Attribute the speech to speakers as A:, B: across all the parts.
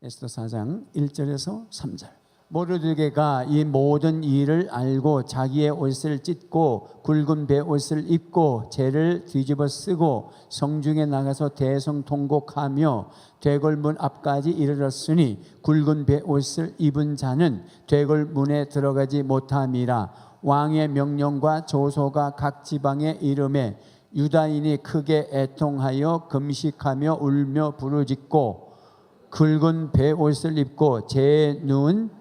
A: 에스더 4장 1절에서 3절. 모르드게가 이 모든 일을 알고 자기의 옷을 찢고 굵은 베옷을 입고 재를 뒤집어 쓰고 성중에 나가서 대성통곡하며 되골문 앞까지 이르렀으니 굵은 베옷을 입은 자는 되골문에 들어가지 못함이라. 왕의 명령과 조소가 각 지방에 이름에 유다인이 크게 애통하여 금식하며 울며 부르짖고 굵은 베옷을 입고 재에 누운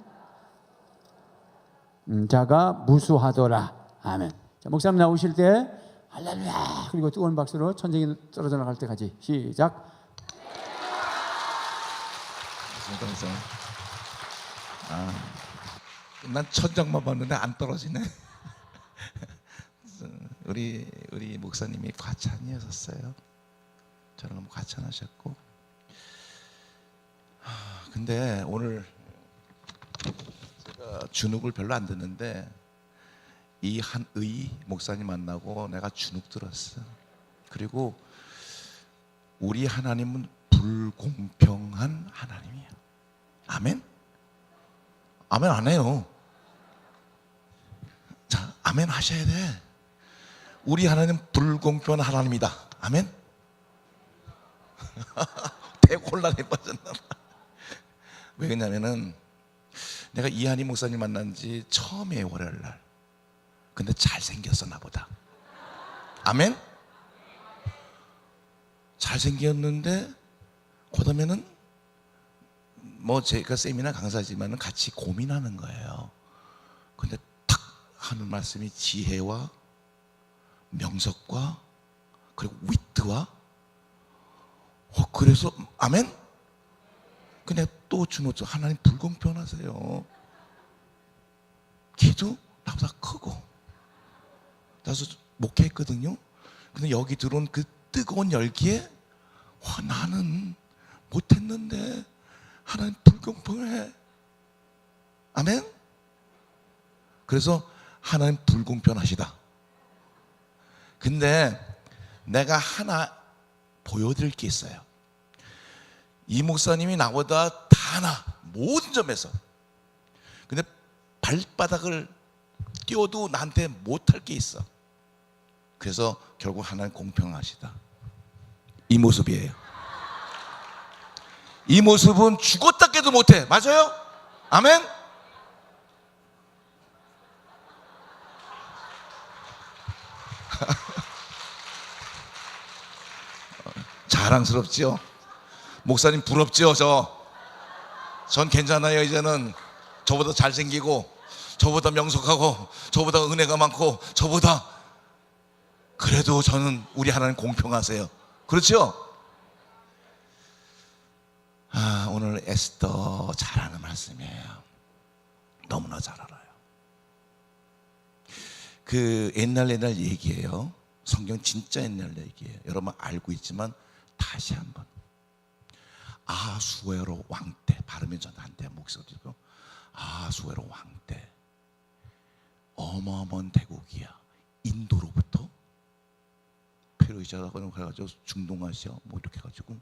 A: 자가 무수하더라. 아멘. 자, 목사님 나오실 때 할렐루야 그리고 뜨거운 박수로 천정이 떨어져 나갈 때까지 시작.
B: 난 천장만 봤는데 안 떨어지네. 우리 목사님이 과찬이었어요. 저랑 너무 과찬하셨고. 근데 오늘 제가 주눅을 별로 안 듣는데 이 한의 목사님 만나고 내가 주눅 들었어. 그리고 우리 하나님은 불공평한 하나님이야. 아멘? 아멘 안 해요. 자, 아멘 하셔야 돼. 우리 하나님 불공평한 하나님이다. 아멘? 대곤란에 빠졌나 봐. 왜 그러냐면은 내가 이한희 목사님 만난 지 처음이에요, 월요일 날. 근데 잘생겼었나 보다. 아멘? 잘생겼는데 그다음에는 뭐 제가 세미나 강사지만은 같이 고민하는 거예요. 근데 탁 하는 말씀이 지혜와 명석과 그리고 위트와 그래서 아멘? 근데 또 주노죠. 하나님 불공평하세요. 키도 나보다 크고. 그래서 목회했거든요. 근데 여기 들어온 그 뜨거운 열기에 나는 못했는데 하나님 불공평해. 아멘? 그래서 하나님 불공평하시다. 근데 내가 하나 보여드릴 게 있어요. 이 목사님이 나보다 다 나, 모든 점에서. 근데 발바닥을 띄워도 나한테 못할 게 있어. 그래서 결국 하나님 공평하시다. 이 모습이에요. 이 모습은 죽었다 깨도 못해. 맞아요? 아멘? 자랑스럽지요? 목사님 부럽지요? 전 괜찮아요. 이제는 저보다 잘생기고 저보다 명석하고 저보다 은혜가 많고 저보다. 그래도 저는 우리 하나님 공평하세요. 그렇죠? 오늘 에스더 잘하는 말씀이에요. 너무나 잘 알아요. 그 옛날 얘기예요. 성경 진짜 옛날 얘기예요. 여러분 알고 있지만 다시 한번. 아수에로 왕 때, 발음이 전 안 돼요. 목소리로. 아수에로 왕 때 어마어마한 대국이야. 인도로부터 페르시아라고 해가지고 중동아시아 뭐 이렇게 해가지고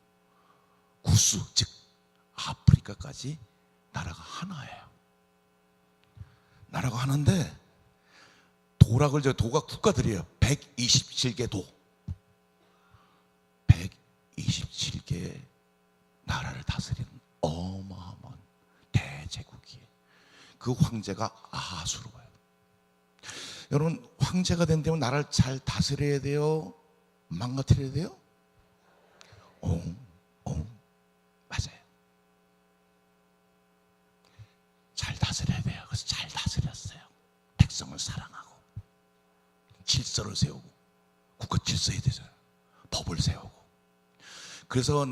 B: 구스 즉 아프리카까지 나라가 하나예요. 나라가 하나인데 도락을 도가 국가들이에요. 127개 도, 127개 나라를 다스리는 어마어마한 대제국이에요. 그 황제가 아하수로예요. 여러분 황제가 된다면 나라를 잘 다스려야 돼요? 망가뜨려야 돼요? 맞아요. 잘 다스려야 돼요. 그래서 잘 다스렸어요. 백성을 사랑하고 질서를 세우고 국가 질서에 대해서 법을 세우고. 그래서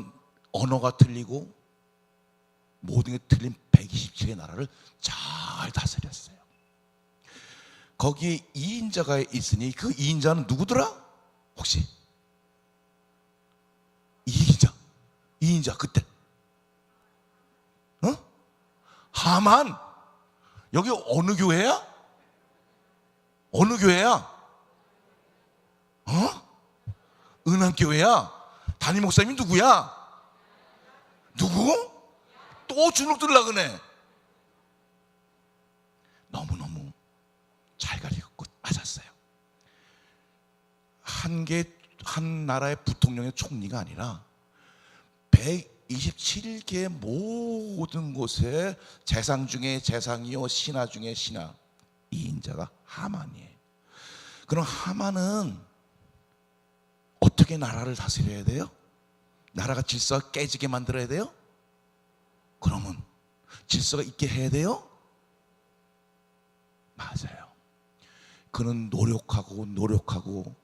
B: 언어가 틀리고 모든 게 틀린 127개 나라를 잘 다스렸어요. 거기에 2인자가 있으니 그 2인자는 누구더라? 혹시 2인자 그때 하만. 여기 어느 교회야? 어느 교회야? 은한교회야? 담임 목사님이 누구야? 누구? 또 주눅 들라 그네. 너무너무 잘 가르쳤고 맞았어요. 한 나라의 부통령의 총리가 아니라 127개 모든 곳에 재상 중에 재상이요 신하 중에 신하, 이 인자가 하만이에요. 그럼 하만은 어떻게 나라를 다스려야 돼요? 나라가 질서가 깨지게 만들어야 돼요? 그러면 질서가 있게 해야 돼요? 맞아요. 그는 노력하고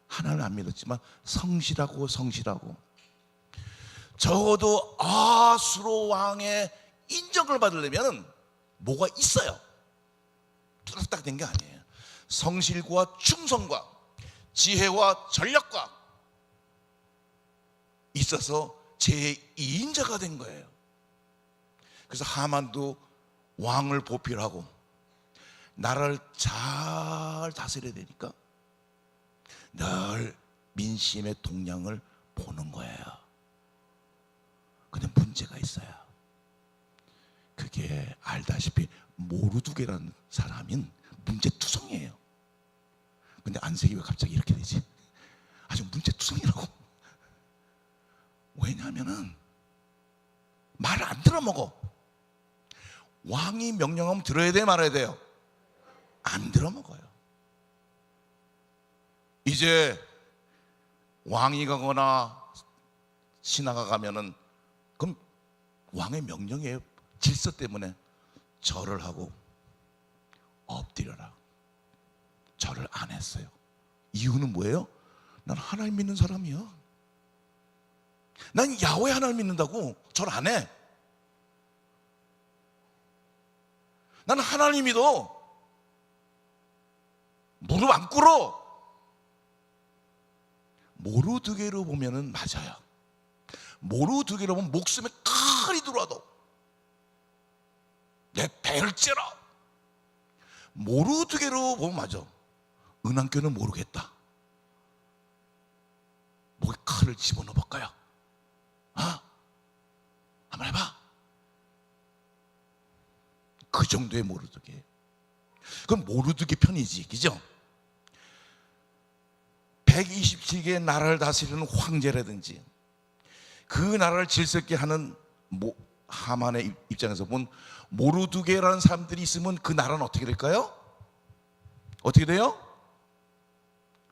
B: 하나를 안 믿었지만 성실하고 적어도 아수로 왕의 인정을 받으려면 뭐가 있어요. 뚜렷딱 된 게 아니에요. 성실과 충성과 지혜와 전략과 있어서 제2인자가 된 거예요. 그래서 하만도 왕을 보필하고 나라를 잘 다스려야 되니까 늘 민심의 동향을 보는 거예요. 근데 문제가 있어요. 그게 알다시피 모르두개라는 사람인 문제투성이에요. 근데 안색이 왜 갑자기 이렇게 되지? 아주 문제투성이라고. 왜냐하면은 말을 안 들어먹어. 왕이 명령하면 들어야 돼 말아야 돼요? 안 들어먹어요. 이제 왕이 가거나 신하가 가면은 그럼 왕의 명령에 질서 때문에 절을 하고 엎드려라. 절을 안 했어요. 이유는 뭐예요? 난 하나님 믿는 사람이야. 난 야훼 하나님 믿는다고 절 안 해. 나는 하나님 믿어. 무릎 안 꿇어. 모르드게로 보면은 맞아요. 모르드게로 보면 목숨에 칼이 들어와도 내 배를 째라. 모르드게로 보면 맞아. 은한교는 모르겠다. 목에 칼을 집어넣어 볼까요? 한번 해봐. 그 정도의 모르드게. 그건 모르드게 편이지, 그죠? 127개의 나라를 다스리는 황제라든지 그 나라를 질서있게 하는 하만의 입장에서 본 모르드게라는 사람들이 있으면 그 나라는 어떻게 될까요? 어떻게 돼요?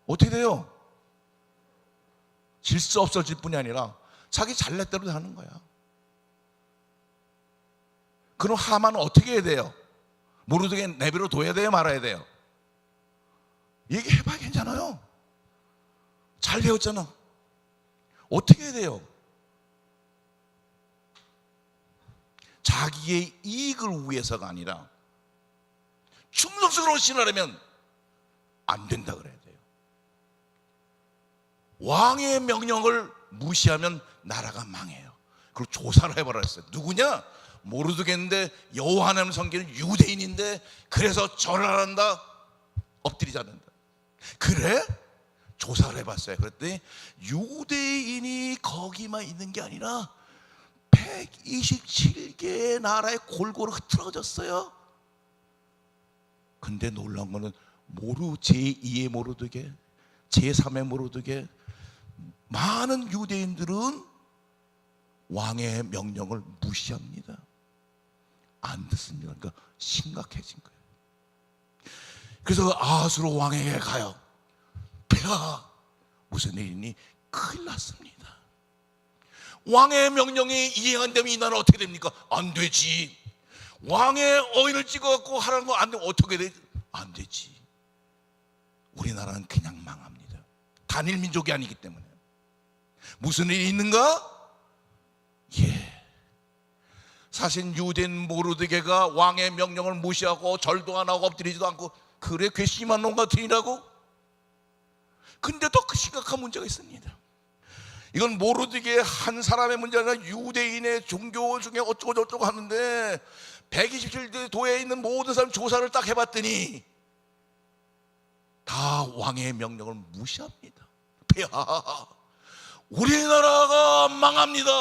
B: 어떻게 돼요? 질서 없어질 뿐이 아니라 자기 잘났대로 하는 거야. 그럼 하만은 어떻게 해야 돼요? 모르드게 내버려 둬야 돼요? 말아야 돼요? 얘기해봐. 괜찮아요. 잘 배웠잖아. 어떻게 해야 돼요? 자기의 이익을 위해서가 아니라 충성스러운 신하라면 안 된다 그래야 돼요. 왕의 명령을 무시하면 나라가 망해요. 그리고 조사를 해보라 했어요. 누구냐? 모르드게인데 여호와 하나님 섬기는 유대인인데 그래서 절을 안 한다? 엎드리지 않는다. 그래? 조사를 해봤어요. 그랬더니 유대인이 거기만 있는 게 아니라 127개의 나라에 골고루 흐트러졌어요. 근데 놀라운 거는 제2의 모르드게, 제3의 모르드게, 많은 유대인들은 왕의 명령을 무시합니다. 안 듣습니다. 그러니까 심각해진 거예요. 그래서 아수로 왕에게 가요. 폐하, 무슨 일이니? 큰일 났습니다. 왕의 명령이 이행 안 되면 이 나라 어떻게 됩니까? 안 되지. 왕의 어인을 찍어갖고 하라는 거 안 되면 어떻게 되지? 안 되지. 우리나라는 그냥 망합니다. 단일 민족이 아니기 때문에. 무슨 일이 있는가? 사실 유대인 모르드게가 왕의 명령을 무시하고 절도 안 하고 엎드리지도 않고 그래 괘씸한 놈 같으니라고? 근데 더 심각한 문제가 있습니다. 이건 모르드게 한 사람의 문제가 아니라 유대인의 종교 중에 어쩌고 저쩌고 하는데 127대 도에 있는 모든 사람 조사를 딱 해봤더니 다 왕의 명령을 무시합니다. 폐하, 우리나라가 망합니다.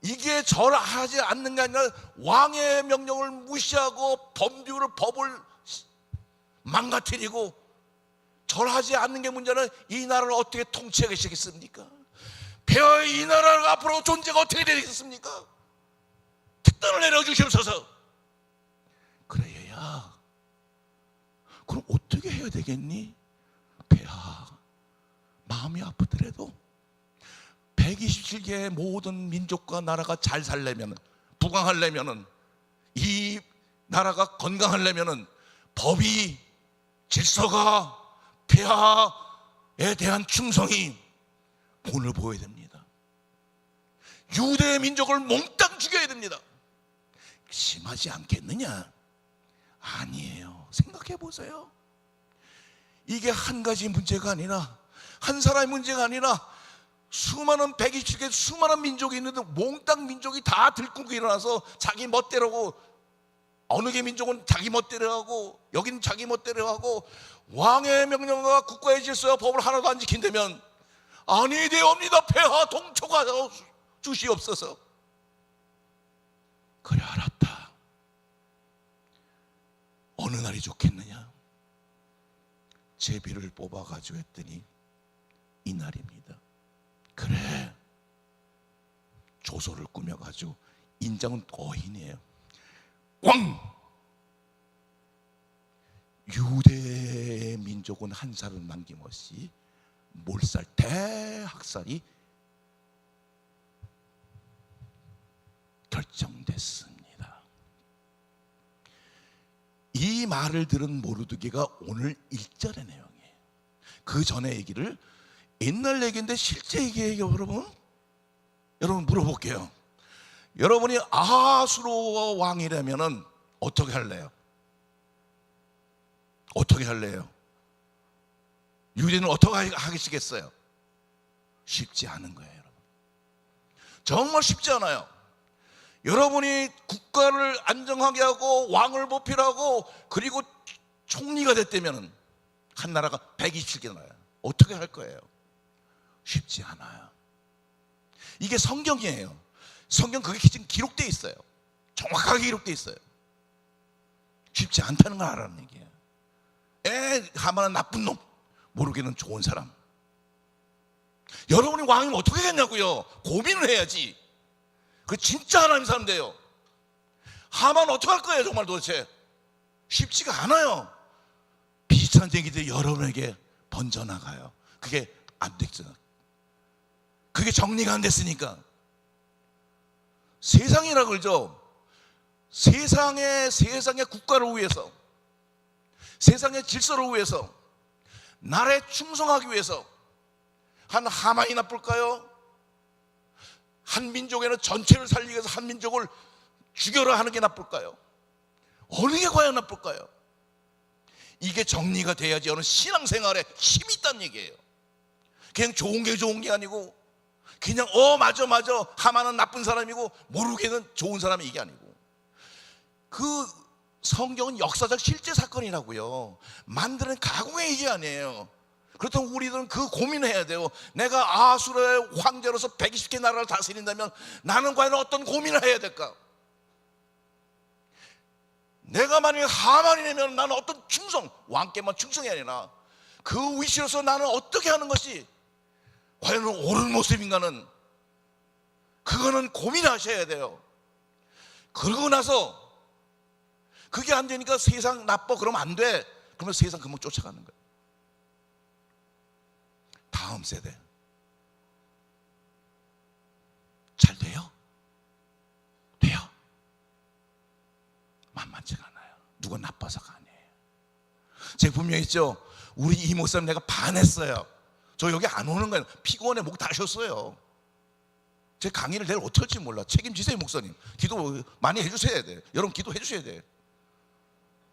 B: 이게 절하지 않는 게 아니라 왕의 명령을 무시하고 법을 망가뜨리고 절하지 않는 게 문제는 이 나라를 어떻게 통치하시겠습니까? 폐하의 이 나라가 앞으로 존재가 어떻게 되겠습니까? 특단을 내려주시옵소서. 그래야 그럼 어떻게 해야 되겠니? 폐하, 마음이 아프더라도 127개의 모든 민족과 나라가 잘 살려면, 부강하려면, 이 나라가 건강하려면 법이, 질서가, 폐하에 대한 충성이 본을 보여야 됩니다. 유대 민족을 몽땅 죽여야 됩니다. 심하지 않겠느냐? 아니에요. 생각해 보세요. 이게 한 가지 문제가 아니라, 한 사람의 문제가 아니라 수많은 127개 수많은 민족이 있는데 몽땅 민족이 다 들끓고 일어나서 자기 멋대로고, 어느 게 민족은 자기 멋대로 하고 여기는 자기 멋대로 하고, 왕의 명령과 국가의 질서와 법을 하나도 안 지킨다면 아니 되옵니다. 폐하 동초가 주시옵소서. 그래 알았다. 어느 날이 좋겠느냐? 제비를 뽑아가지고 했더니 이날입니다. 그래, 조소를 꾸며가지고, 인장은 어인이에요. 왕! 유대 민족은 한 살은 남김없이 몰살 대학살이 결정됐습니다. 이 말을 들은 모르드게가 오늘 1절의 내용이에요. 그 전에 얘기를, 옛날 얘기인데 실제 얘기예요. 여러분 물어볼게요. 여러분이 아하수로 왕이라면은 어떻게 할래요? 어떻게 할래요? 유대는 어떻게 하시겠어요? 쉽지 않은 거예요, 여러분. 정말 쉽지 않아요. 여러분이 국가를 안정하게 하고 왕을 보필하고 그리고 총리가 됐다면 한 나라가 127개 나라예요. 어떻게 할 거예요? 쉽지 않아요. 이게 성경이에요. 성경 그게 지금 기록되어 있어요. 정확하게 기록되어 있어요. 쉽지 않다는 걸 알아는 얘기예요. 하만은 나쁜 놈, 모르게는 좋은 사람. 여러분이 왕이면 어떻게 하겠냐고요? 고민을 해야지. 그 진짜 하나님 사람인데요. 하만 어떻게 할 거예요, 정말 도대체? 쉽지가 않아요. 비슷한 얘기들이 여러분에게 번져나가요. 그게 안 됐죠. 그게 정리가 안 됐으니까. 세상이라 그러죠. 세상의 국가를 위해서, 세상의 질서를 위해서, 나라에 충성하기 위해서 한 하만이 나쁠까요? 한 민족에는 전체를 살리기 위해서 한 민족을 죽여라 하는 게 나쁠까요? 어느 게 과연 나쁠까요? 이게 정리가 돼야지 어느 신앙생활에 힘이 있다는 얘기예요. 그냥 좋은 게 아니고, 그냥 맞아 하만은 나쁜 사람이고 모르게는 좋은 사람이, 이게 아니고, 그 성경은 역사적 실제 사건이라고요. 만드는 가공의 얘기 아니에요. 그렇다면 우리들은 그 고민을 해야 돼요. 내가 아하수르의 황제로서 120개 나라를 다스린다면 나는 과연 어떤 고민을 해야 될까? 내가 만약에 하만이라면 나는 어떤 충성, 왕께만 충성이 아니라 그 위치로서 나는 어떻게 하는 것이 과연 옳은 모습인가는, 그거는 고민하셔야 돼요. 그러고 나서 그게 안 되니까 세상 나빠 그러면 안 돼. 그러면 세상 금방 쫓아가는 거예요. 다음 세대 잘 돼요? 돼요? 만만치가 않아요. 누가 나빠서가 아니에요. 제가 분명히 했죠. 우리 이 목사님 내가 반했어요. 저 여기 안 오는 거예요. 피곤해 목 다셨어요. 제 강의를 내일 어떻게 할지 몰라. 책임지세요, 목사님. 기도 많이 해주셔야 돼요. 여러분 기도해 주셔야 돼요.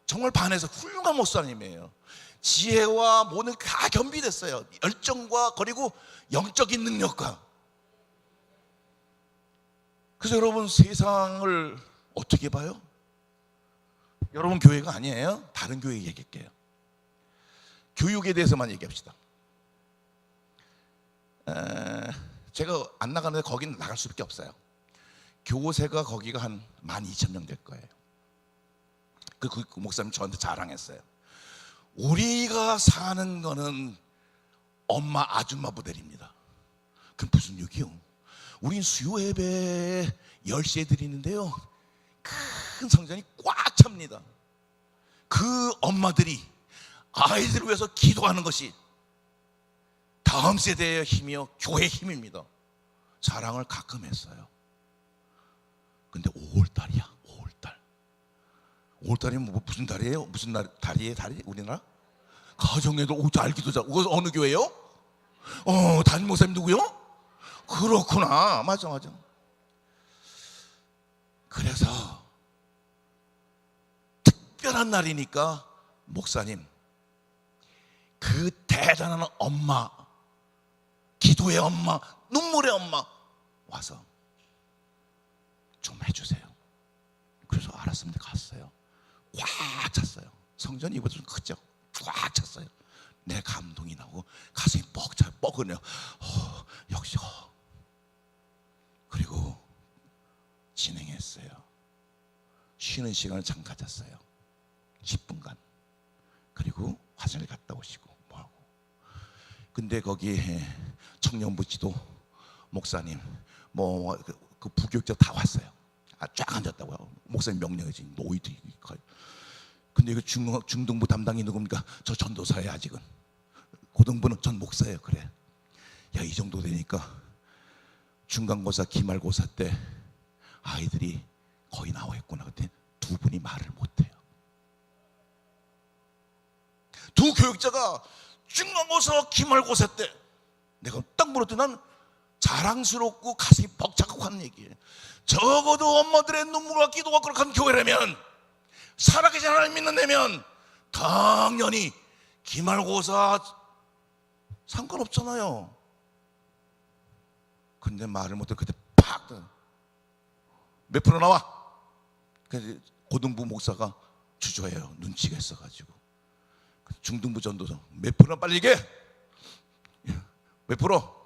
B: 정말 반해서 훌륭한 목사님이에요. 지혜와 모든 다 겸비됐어요. 열정과 그리고 영적인 능력과. 그래서 여러분 세상을 어떻게 봐요? 여러분 교회가 아니에요. 다른 교회 얘기할게요. 교육에 대해서만 얘기합시다. 제가 안 나가는데 거기는 나갈 수밖에 없어요. 교세가 거기가 한 12,000명 될 거예요. 그 목사님 저한테 자랑했어요. 우리가 사는 거는 엄마 아줌마 모델입니다. 그럼 무슨 얘기요? 우린 수요 예배 10시에 드리는데요, 큰 성전이 꽉 찹니다. 그 엄마들이 아이들을 위해서 기도하는 것이 다음 세대의 힘이요, 교회의 힘입니다. 자랑을 가끔 했어요. 근데 5월달이야. 5월달이면 무슨 달이에요? 무슨 달이에요? 달이 우리나라? 가정에도 알기도 잘. 어느 교회요? 담임 목사님 누구요? 그렇구나. 맞아. 그래서 특별한 날이니까 목사님, 그 대단한 엄마, 기도의 엄마, 눈물의 엄마 와서 좀 해주세요. 그래서 알았습니다. 갔어요. 꽉 찼어요. 성전이 이보다 좀 크죠? 꽉 찼어요. 내 감동이 나고 가슴이 뻐근해요. 역시. 그리고 진행했어요. 쉬는 시간을 잠깐 가졌어요. 10분간. 그리고 화장실 갔다 오시고 뭐하고. 근데 거기 청년부 지도 목사님 그 부교육자 다 왔어요. 쫙 앉았다고요. 목사님 명령이지. 노이들이. 근데 이거 중등부 담당이 누굽니까? 저 전도사예요. 아직은. 고등부는 전 목사예요. 그래. 야, 이 정도 되니까 중간고사 기말고사 때 아이들이 거의 나와 있구나. 그때 두 분이 말을 못해요. 두 교육자가 중간고사 기말고사 때 내가 딱 물었더니 난 자랑스럽고 가슴이 벅차고 하는 얘기예요. 적어도 엄마들의 눈물과 기도가 거룩한 교회라면, 살아계신 하나님 믿는 데면 당연히 기말고사 상관없잖아요. 근데 말을 못해. 그때 팍 몇 프로 나와? 그래서 고등부 목사가 주저해요. 눈치가 있어가지고. 중등부 전도사 몇 프로? 빨리 얘기해. 몇 프로?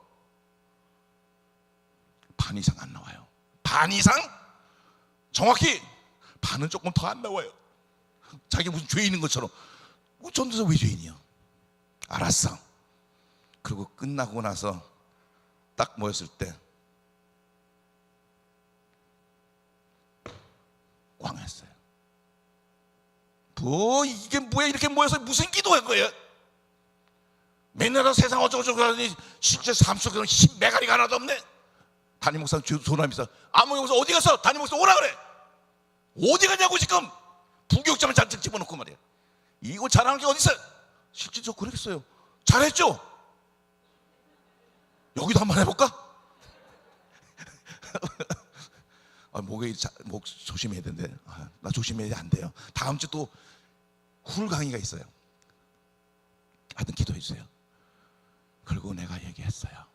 B: 반 이상 안 나와요. 반 이상? 정확히 반은 조금 더 안 나와요. 자기 무슨 죄인인 것처럼. 전도사 왜 죄인이야? 알았어. 그리고 끝나고 나서 딱 모였을 때 꽝했어요. 이게 뭐야? 이렇게 모여서 무슨 기도할 거예요? 맨날 세상 어쩌고저쩌고 하더니 실제 삶 속에는 메가리가 하나도 없네. 담임 목사 조남이서 아무 목사 어디 갔어? 담임 목사 오라 그래. 어디 가냐고. 지금 부교육자만 잔뜩 집어넣고 말이야. 이거 잘하는 게 어디 있어요? 실제 저 그랬어요. 잘했죠? 여기도 한번 해볼까? 목 조심해야 되는데. 나 조심해야 안 돼요. 다음 주 또 훌 강의가 있어요. 하여튼 기도해 주세요. 그리고 내가 얘기했어요.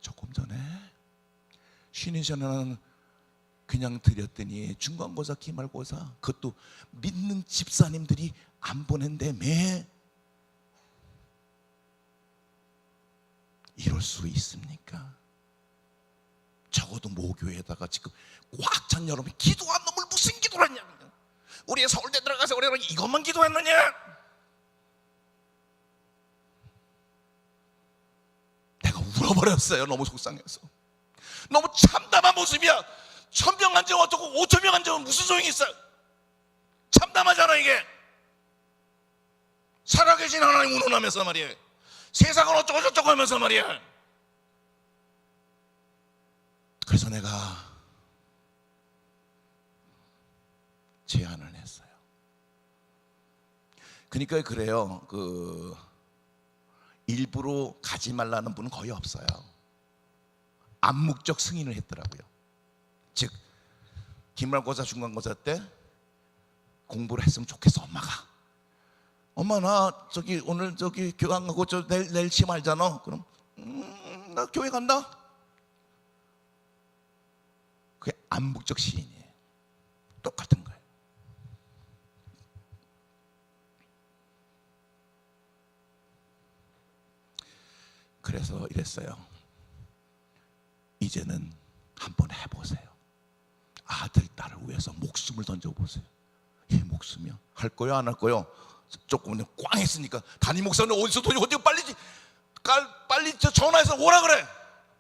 B: 조금 전에 쉬는 시간에는 그냥 드렸더니 중간고사 기말고사 그것도 믿는 집사님들이 안 보낸다며. 이럴 수 있습니까? 적어도 모교에다가 지금 꽉 찬 여러분이 기도한 놈을 무슨 기도를 했냐. 우리 서울대 들어가서 우리가 이것만 기도했느냐. 내가 울어버렸어요. 너무 속상해서. 너무 참담한 모습이야. 1,000명 앉으면 어쩌고 5,000명 앉으면 무슨 소용이 있어요? 참담하잖아 이게. 살아계신 하나님 운운하면서 말이에요. 세상은 어쩌고 저쩌고 하면서 말이야. 그래서 내가 제안을 했어요. 그러니까 그래요. 일부러 가지 말라는 분은 거의 없어요. 암묵적 승인을 했더라고요. 즉 기말고사 중간고사 때 공부를 했으면 좋겠어. 엄마 나 오늘 교회 안 가고 내일 시험 알잖아. 그럼 나 교회 간다. 그게 암묵적 시인이에요. 똑같은 거예요. 그래서 이랬어요. 이제는 한번 해보세요. 목숨을 던져보세요. 이 목숨이요. 할 거요 안 할 거요? 조금 꽝 했으니까 담임 목사는 어디서 돈이 어디 빨리 전화해서 오라 그래.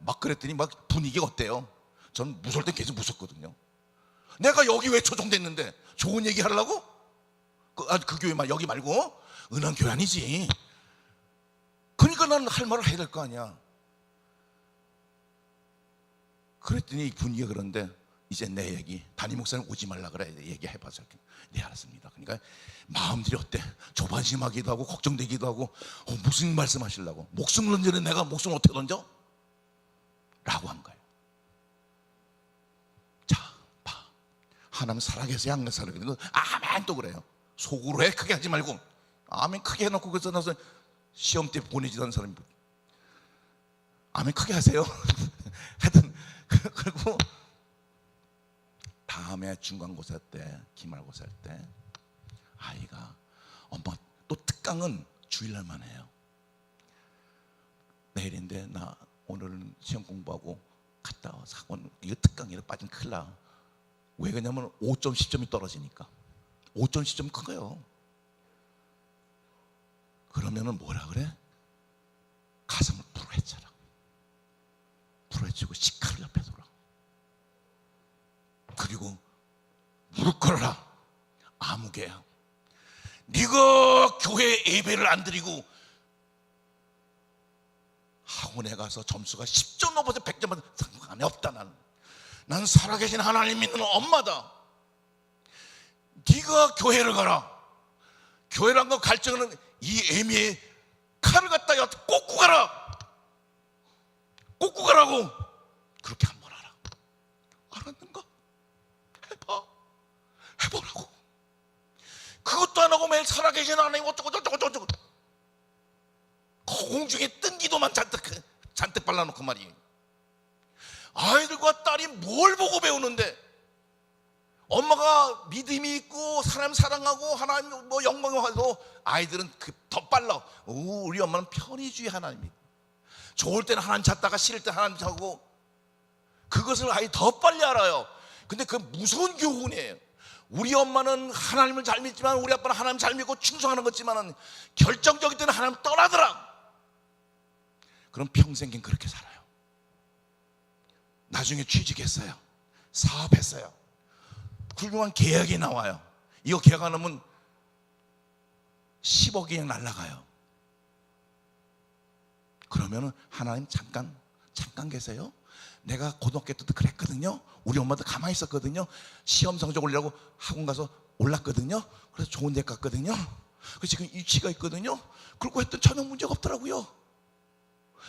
B: 막 그랬더니 막 분위기가 어때요? 전 무서울 땐 계속 무섭거든요. 내가 여기 왜 초청됐는데 좋은 얘기 하려고? 그 교회 여기 말고 은한교회 아니지. 그러니까 나는 할 말을 해야 될 거 아니야. 그랬더니 분위기가 그런데 이제 내 얘기, 담임 목사는 오지 말라 그래. 얘기해봐서. 네, 알았습니다. 그러니까 마음들이 어때? 조바심하기도 하고 걱정되기도 하고 무슨 말씀 하시려고? 목숨 던지는 내가 목숨 어떻게 던져? 라고 한 거예요. 자, 봐. 하나님 살아계세요? 안 살아계세요? 아멘 또 그래요. 속으로 해. 크게 하지 말고 아멘 크게 해놓고 그래서 나서 시험 때 보내지던 사람이 아멘 크게 하세요. 하여튼 그리고 다음에 중간고사 때, 기말고사 때 아이가 엄마 또 특강은 주일날만 해요. 내일인데 나 오늘은 시험 공부하고 갔다 와서 학원 이거 특강이라 빠지면 큰일 나. 왜 그러냐면 5점 10점이 떨어지니까. 5점 10점 큰 거예요. 그러면은 뭐라 그래? 가슴을 풀어헤쳐라. 풀어헤치고 시카를 옆에 둬라. 그리고 무릎 꿇어라. 아무개야. 네가 교회 예배를 안 드리고 학원에 가서 점수가 10점 넘어서 100점 받은 상관이 없다. 난 살아계신 하나님 믿는 엄마다. 네가 교회를 가라. 교회란 거 갈증은 이 애미의 칼을 갖다 여한테 꽂고 가라. 꽂고 가라고. 그렇게 한번 하라. 알았는가? 해보라고. 그것도 안 하고 매일 살아계신 하나님 어쩌고 공중에 뜬 기도만 잔뜩 발라놓고 말이에요. 아이들과 딸이 뭘 보고 배우는데 엄마가 믿음이 있고 사람 사랑하고 하나님 영광을 하고 아이들은 더 빨라. 우리 엄마는 편의주의 하나님이다. 좋을 때는 하나님 찾다가 싫을 때 하나님 찾고 그것을 아이 더 빨리 알아요. 근데 그 무서운 교훈이에요. 우리 엄마는 하나님을 잘 믿지만 우리 아빠는 하나님 잘 믿고 충성하는 거지만 결정적일 때는 하나님 떠나더라. 그럼 평생 그렇게 살아요. 나중에 취직했어요. 사업했어요. 훌륭한 계약이 나와요. 이거 계약 안 하면 10억이 그냥 날아가요. 그러면은 하나님 잠깐 계세요. 내가 고등학교 때도 그랬거든요. 우리 엄마도 가만히 있었거든요. 시험 성적 올리려고 학원 가서 올랐거든요. 그래서 좋은 데 갔거든요. 그래서 지금 유치가 있거든요. 그러고 했더니 전혀 문제가 없더라고요.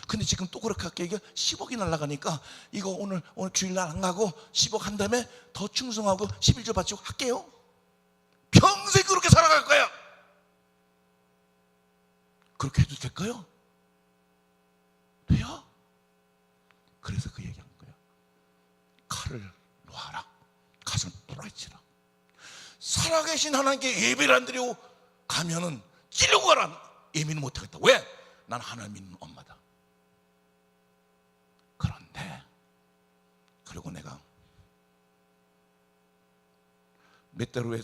B: 근데 지금 또 그렇게 할게. 이게 10억이 날아가니까 이거 오늘 주일날 안 가고 10억 한 다음에 더 충성하고 11조 바치고 할게요. 평생 그렇게 살아갈 거야. 그렇게 해도 될까요? 돼요? 그래서 그 얘기한 거예요. 칼을 놓아라. 가슴을 부라치라. 살아계신 하나님께 예배를 안 드리고 가면은 찌르고 가라. 예민은 못하겠다. 왜? 난 하나님 믿는 엄마다. 그런데 그리고 내가 몇 달 후에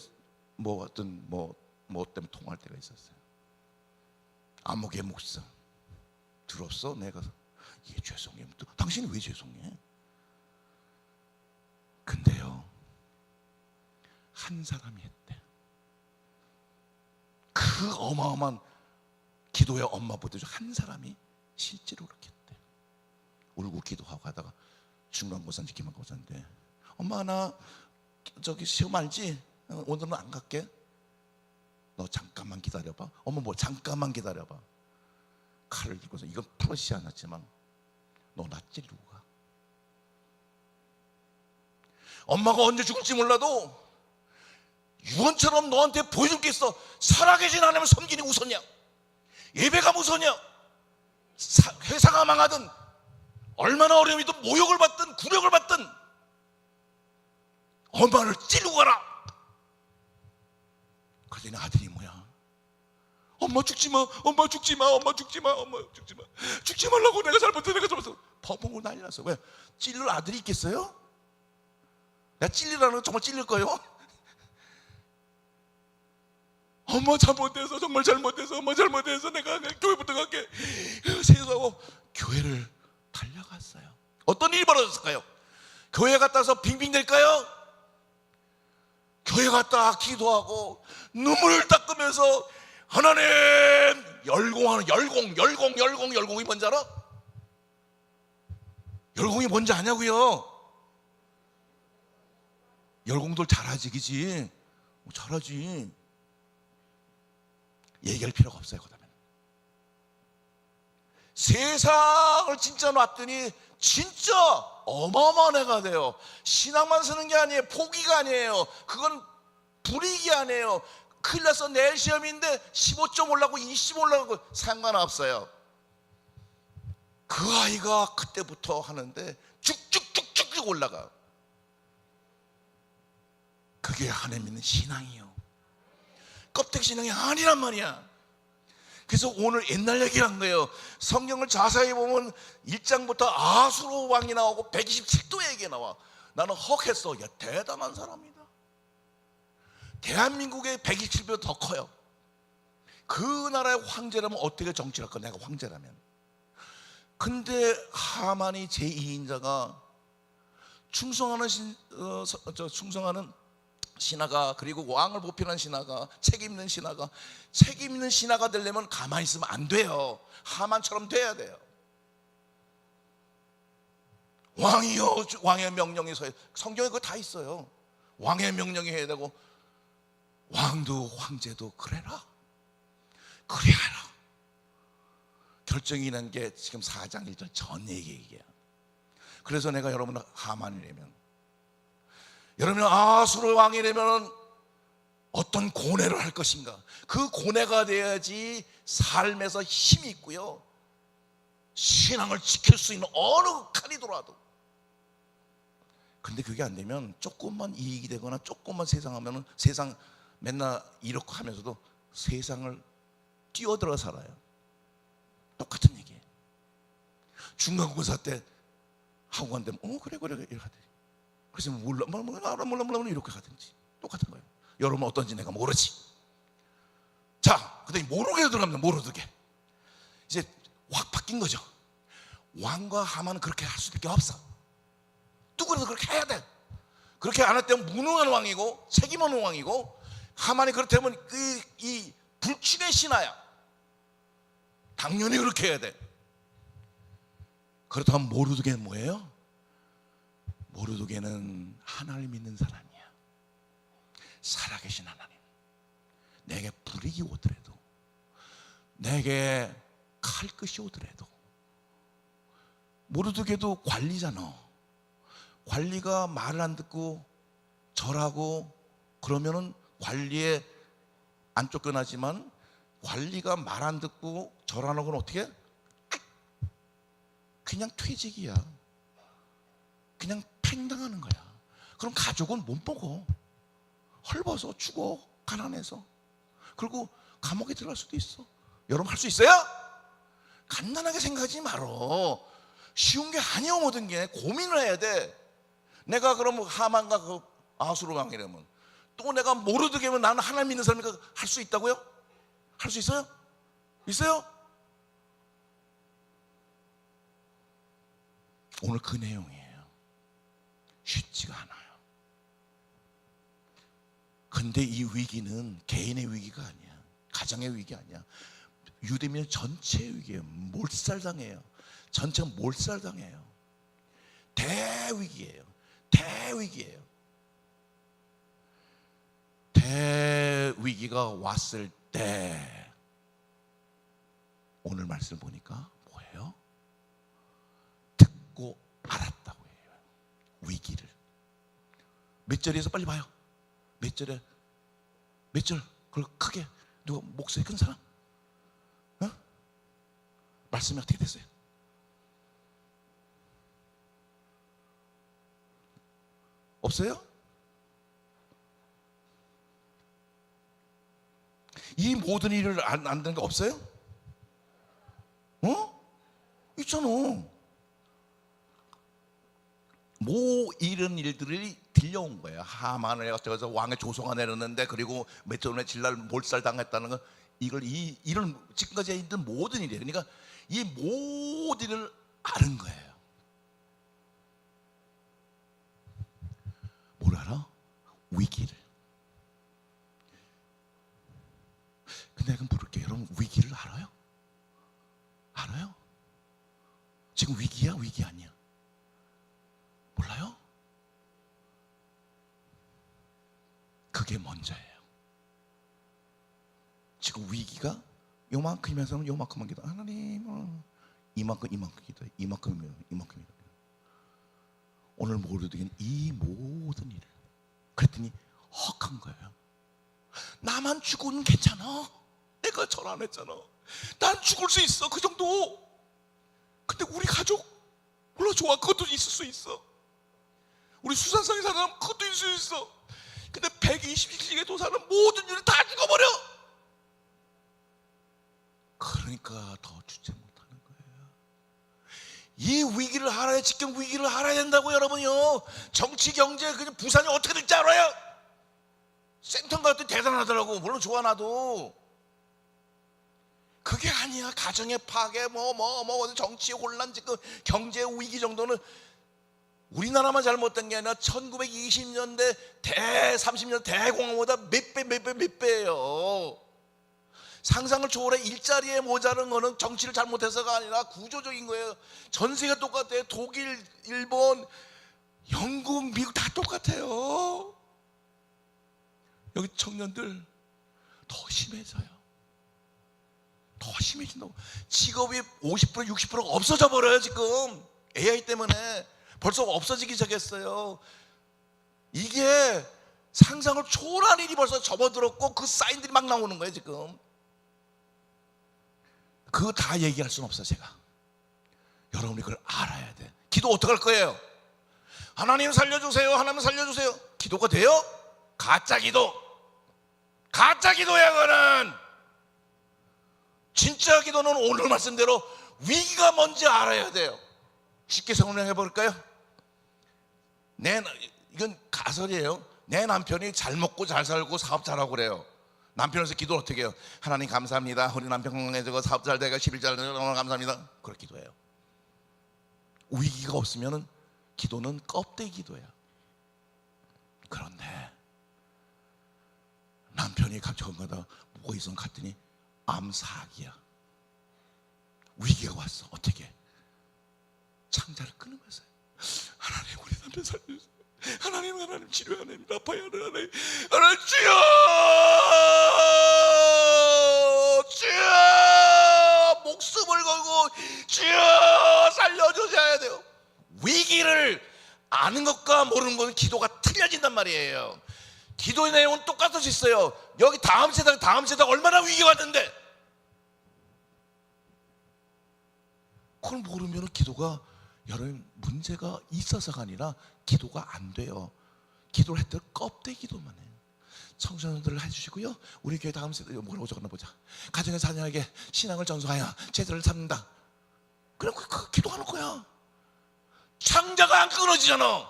B: 뭐 때문에 통화할 때가 있었어요. 아무개 목사 들었어? 내가 이게 죄송해요. 당신이 왜 죄송해? 근데요 한 사람이 했대. 그 어마어마한 기도의 엄마보다 한 사람이 실제로 그렇게 했대. 울고 기도하고 하다가 중간고사인지 기말고사인데 엄마 나 저기 시험 알지? 오늘은 안 갈게. 너 잠깐만 기다려봐. 엄마 뭐 잠깐만 기다려봐. 칼을 들고서 이건 풀어지지 않았지만 너 나 찌르고 가. 엄마가 언제 죽을지 몰라도 유언처럼 너한테 보여줄 게 있어. 살아계신 하나님을 섬기니 우선이야. 예배가 우선이야. 회사가 망하든 얼마나 어려움이든 모욕을 받든 굴욕을 받든 엄마를 찌르고 가라. 그러더니 아들이 뭐야? 엄마 죽지 마, 엄마 죽지 마, 엄마 죽지 마, 엄마 죽지 마. 죽지 말라고 내가 잘못해, 내가 잘못해. 버벅 난리 났어. 왜? 찔릴 아들이 있겠어요? 내가 찔리라는 건 정말 찔릴 거예요? 엄마 잘못해서, 정말 잘못해서, 엄마 잘못해서 내가 교회부터 갈게 세수하고 교회를 달려갔어요. 어떤 일이 벌어졌을까요? 교회 갔다 와서 빙빙댈까요? 교회 갔다 기도하고 눈물을 닦으면서 하나님 열공하는 열공이 뭔지 알아? 열공이 뭔지 아냐고요? 열공들 잘하지, 그지? 잘하지. 얘기할 필요가 없어요. 그 다음에는 세상을 진짜 놨더니 진짜 어마어마한 애가 돼요. 신앙만 쓰는 게 아니에요. 포기가 아니에요. 그건 불이익이 아니에요. 큰일 나서 내일 시험인데 15점 올라가고 20 올라가고 상관없어요. 그 아이가 그때부터 하는데 쭉쭉쭉쭉 올라가. 그게 하나님 믿는 신앙이요. 껍데기 신앙이 아니란 말이야. 그래서 오늘 옛날 얘기를 한 거예요. 성경을 자세히 보면 1장부터 아수르 왕이 나오고 127도의 얘기 나와. 나는 헉했어. 야, 대단한 사람이다. 대한민국의 127배보다 더 커요. 그 나라의 황제라면 어떻게 정치를 할까? 내가 황제라면. 근데 하만이 제2인자가 충성하는 신하가, 그리고 왕을 보필한 신하가, 책임있는 신하가 되려면 가만히 있으면 안 돼요. 하만처럼 돼야 돼요. 왕이요, 왕의 명령이 서요. 성경에 그거 다 있어요. 왕의 명령이 해야 되고, 왕도 황제도 그래라. 그래야 해라. 결정이 난 게 지금 4장 1절 전 얘기예요. 그래서 내가 여러분 하만이라면, 여러분 아수르 왕이라면 어떤 고뇌를 할 것인가? 그 고뇌가 돼야지 삶에서 힘이 있고요, 신앙을 지킬 수 있는 어느 칸이더라도. 근데 그게 안 되면 조금만 이익이 되거나 조금만 세상 맨날 이렇게 하면서도 세상을 뛰어들어 살아요. 똑같은 얘기예요. 중간고사 때 학원 되면 그래 이렇게 하더니, 그래서 몰라 이렇게 하든지 똑같은 거예요. 여러분 어떤지 내가 모르지. 자, 그다음에 모르게 들어갑니다. 모르게 이제 확 바뀐 거죠. 왕과 하만은 그렇게 할 수밖에 없어. 누구라도 그렇게 해야 돼. 그렇게 안 할 때는 무능한 왕이고 책임 없는 왕이고, 하만이 그렇다면 이 불신의 신하야. 당연히 그렇게 해야 돼. 그렇다면 모르드게는 뭐예요? 모르드게는 하나님을 믿는 사람이야. 살아계신 하나님, 내게 불이익이 오더라도, 내게 칼끝이 오더라도. 모르드게도 관리잖아. 관리가 말을 안 듣고 절하고 그러면은 관리에 안 쫓겨나지만, 관리가 말 안 듣고 절하는 건 어떻게? 그냥 퇴직이야. 그냥 팽당하는 거야. 그럼 가족은 못 먹어. 헐벗어 죽어, 가난해서. 그리고 감옥에 들어갈 수도 있어. 여러분 할 수 있어요? 간단하게 생각하지 말어. 쉬운 게 아니야. 모든 게 고민을 해야 돼. 내가 그럼 하만과 그 아수르 왕이라면, 또 내가 모르드게면 나는 하나님 믿는 사람이니까 할 수 있다고요? 할 수 있어요? 있어요? 오늘 그 내용이에요. 쉽지가 않아요. 근데 이 위기는 개인의 위기가 아니야. 가정의 위기 아니야. 유대민 전체의 위기예요. 몰살당해요. 전체가 몰살당해요. 대위기예요. 대위기예요. 대위기가 왔을 때 오늘 말씀 보니까 뭐예요? 듣고 알았다고 해요. 위기를. 몇 절에서 빨리 봐요. 몇 절에, 몇 절? 그걸 크게, 누가 목소리 큰 사람? 말씀이 어떻게 됐어요? 없어요? 이 모든 일을 안 되는 거 없어요? 있잖아. 이런 일들이 들려온 거예요. 하만을 어쩌고저쩌고 왕의 조소가 내렸는데, 그리고 며칠 전에 진날 몰살당했다는 거, 이런 지금까지 있던 모든 일이에요. 그러니까 이 모든 일을 아는 거예요. 뭘 알아? 위기를. 근데 내가 물을게요. 여러분, 위기를 알아요? 알아요? 지금 위기야? 위기 아니야? 몰라요? 그게 먼저예요. 지금 위기가 요만큼이면서는 요만큼만 기도. 하나님, 이만큼 기도해. 이만큼이면. 오늘 모르든 이 모든 일을. 그랬더니 헉한 거예요. 나만 죽으면 괜찮아. 내가 절 안 했잖아. 난 죽을 수 있어. 그 정도. 근데 우리 가족 물론 좋아. 그것도 있을 수 있어. 우리 수산성에 사는 사람 그것도 있을 수 있어. 근데 120씩에 도사는 모든 일을 다 죽어버려. 그러니까 더 주체 못하는 거예요. 이 위기를 알아야, 직경 위기를 알아야 된다고. 여러분요, 정치 경제 그냥 부산이 어떻게 될지 알아요? 센터가 어때 대단하더라고. 물론 좋아 나도. 그게 아니야. 가정의 파괴, 정치 혼란, 지금 경제 위기 정도는 우리나라만 잘못된 게 아니라 1920년대 30년 대공황보다 몇 배예요. 상상을 초월해. 일자리에 모자른 거는 정치를 잘못해서가 아니라 구조적인 거예요. 전 세계가 똑같아요. 독일, 일본, 영국, 미국 다 똑같아요. 여기 청년들 더 심해져요. 더 심해진다고. 직업이 50% 60%가 없어져 버려요. 지금 AI 때문에 벌써 없어지기 시작했어요. 이게 상상을 초월한 일이 벌써 접어들었고, 그 사인들이 막 나오는 거예요. 지금 그거 다 얘기할 수는 없어. 제가 여러분이 그걸 알아야 돼. 기도 어떻게 할 거예요? 하나님 살려주세요. 하나님 살려주세요. 기도가 돼요? 가짜 기도. 가짜 기도야. 그거는 진짜 기도는 오늘 말씀대로 위기가 뭔지 알아야 돼요. 쉽게 설명해 볼까요? 이건 가설이에요. 내 남편이 잘 먹고 잘 살고 사업 잘하고 그래요. 남편에서 기도를 어떻게 해요? 하나님 감사합니다. 우리 남편 건강해지고 사업 잘 되고 11 잘 되고 감사합니다. 그렇게 기도해요. 위기가 없으면 기도는 껍데기 기도예요. 그런데 남편이 갑자기 건강하다 뭐가 있어 갔더니 암사기야. 위기가 왔어. 어떻게? 창자를 끊으면서 하나님 우리 남편 살려주세요. 하나님 치료해. 하나님 아파요. 하나님 주여 목숨을 걸고 주여 살려주셔야 돼요. 위기를 아는 것과 모르는 것은 기도가 틀려진단 말이에요. 기도의 내용은 똑같을 수 있어요. 여기 다음 세상 얼마나 위기가 왔는데 그걸 모르면 기도가, 여러분, 문제가 있어서가 아니라 기도가 안 돼요. 기도를 했더니 껍데기 기도만 해요. 청소년들을 해주시고요, 우리 교회 다음 세대 뭐라고 적었나 보자. 가정의 자녀에게 신앙을 전수하여 제자를 삼는다. 그럼 그 기도하는 거야. 창자가 안 끊어지잖아.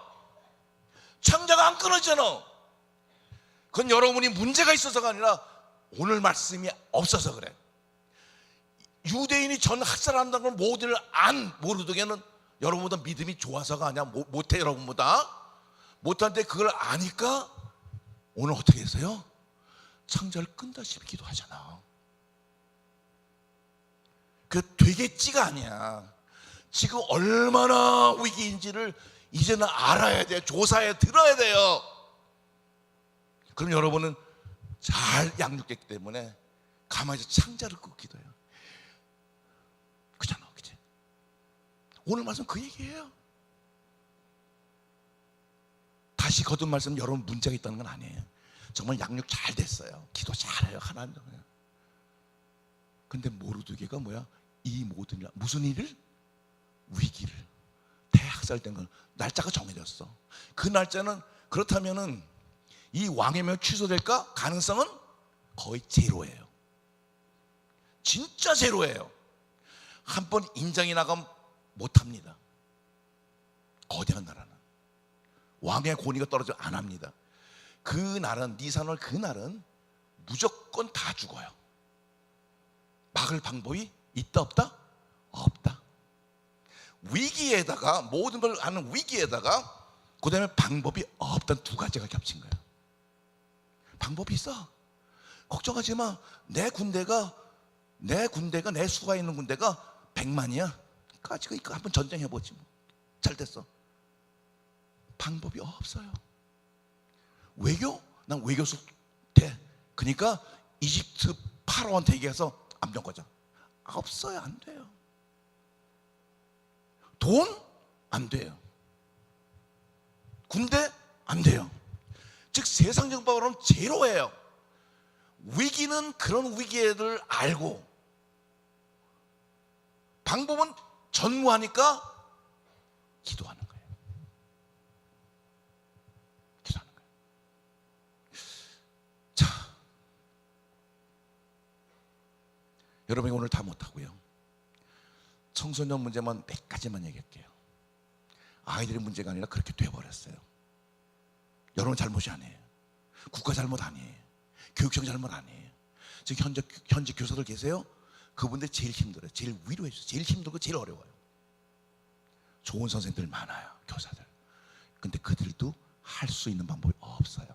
B: 창자가 안 끊어지잖아. 그건 여러분이 문제가 있어서가 아니라 오늘 말씀이 없어서 그래. 유대인이 전 학살한다는 걸 모두를 모르더게는 여러분보다 믿음이 좋아서가 아니야. 못해. 여러분보다 못한데 그걸 아니까 오늘 어떻게 했어요? 창자를 끈다시피 기도하잖아. 그 되겠지가 아니야. 지금 얼마나 위기인지를 이제는 알아야 돼. 조사해 들어야 돼요. 그럼 여러분은 잘 양육됐기 때문에 가만히 창자를 끄고 기도해요. 그잖아, 그치? 오늘 말씀 그 얘기예요. 다시 거듭 말씀, 여러분 문제가 있다는 건 아니에요. 정말 양육 잘 됐어요. 기도 잘해요. 하나님. 근데 모르드게가 뭐야? 이 모든 일, 무슨 일을? 위기를, 대학살된 건 날짜가 정해졌어. 그 날짜는 그렇다면은 이 왕의 명 취소될까? 가능성은 거의 제로예요. 진짜 제로예요. 한 번 인장이 나가면 못합니다. 거대한 나라는. 왕의 권위가 떨어져 안 합니다. 그날은 니산월 그날은 무조건 다 죽어요. 막을 방법이 있다 없다? 없다. 위기에다가 모든 걸 아는 위기에다가 그 다음에 방법이 없던 두 가지가 겹친 거예요. 방법이 있어. 걱정하지 마. 내 군대가 내 수가 있는 군대가 100만이야. 까지가 이거 한번 전쟁해보지 뭐. 잘 됐어. 방법이 없어요. 외교? 난 외교수 돼. 그러니까 이집트 파라오한테 얘기해서 암정거자. 없어요. 안 돼요. 돈? 안 돼요. 군대? 안 돼요. 즉 세상 정법으로는 제로예요. 위기는 그런 위기를 알고 방법은 전무하니까 기도하는 거예요. 기도하는 거예요. 자, 여러분이 오늘 다 못하고요. 청소년 문제만 몇 가지만 얘기할게요. 아이들의 문제가 아니라 그렇게 돼버렸어요. 여러분 잘못이 아니에요. 국가 잘못 아니에요. 교육청 잘못 아니에요. 지금 현재 교사들 계세요. 그분들 제일 힘들어요. 제일 위로해 주세요. 제일 힘들고 제일 어려워요. 좋은 선생님들 많아요. 교사들. 근데 그들도 할 수 있는 방법이 없어요.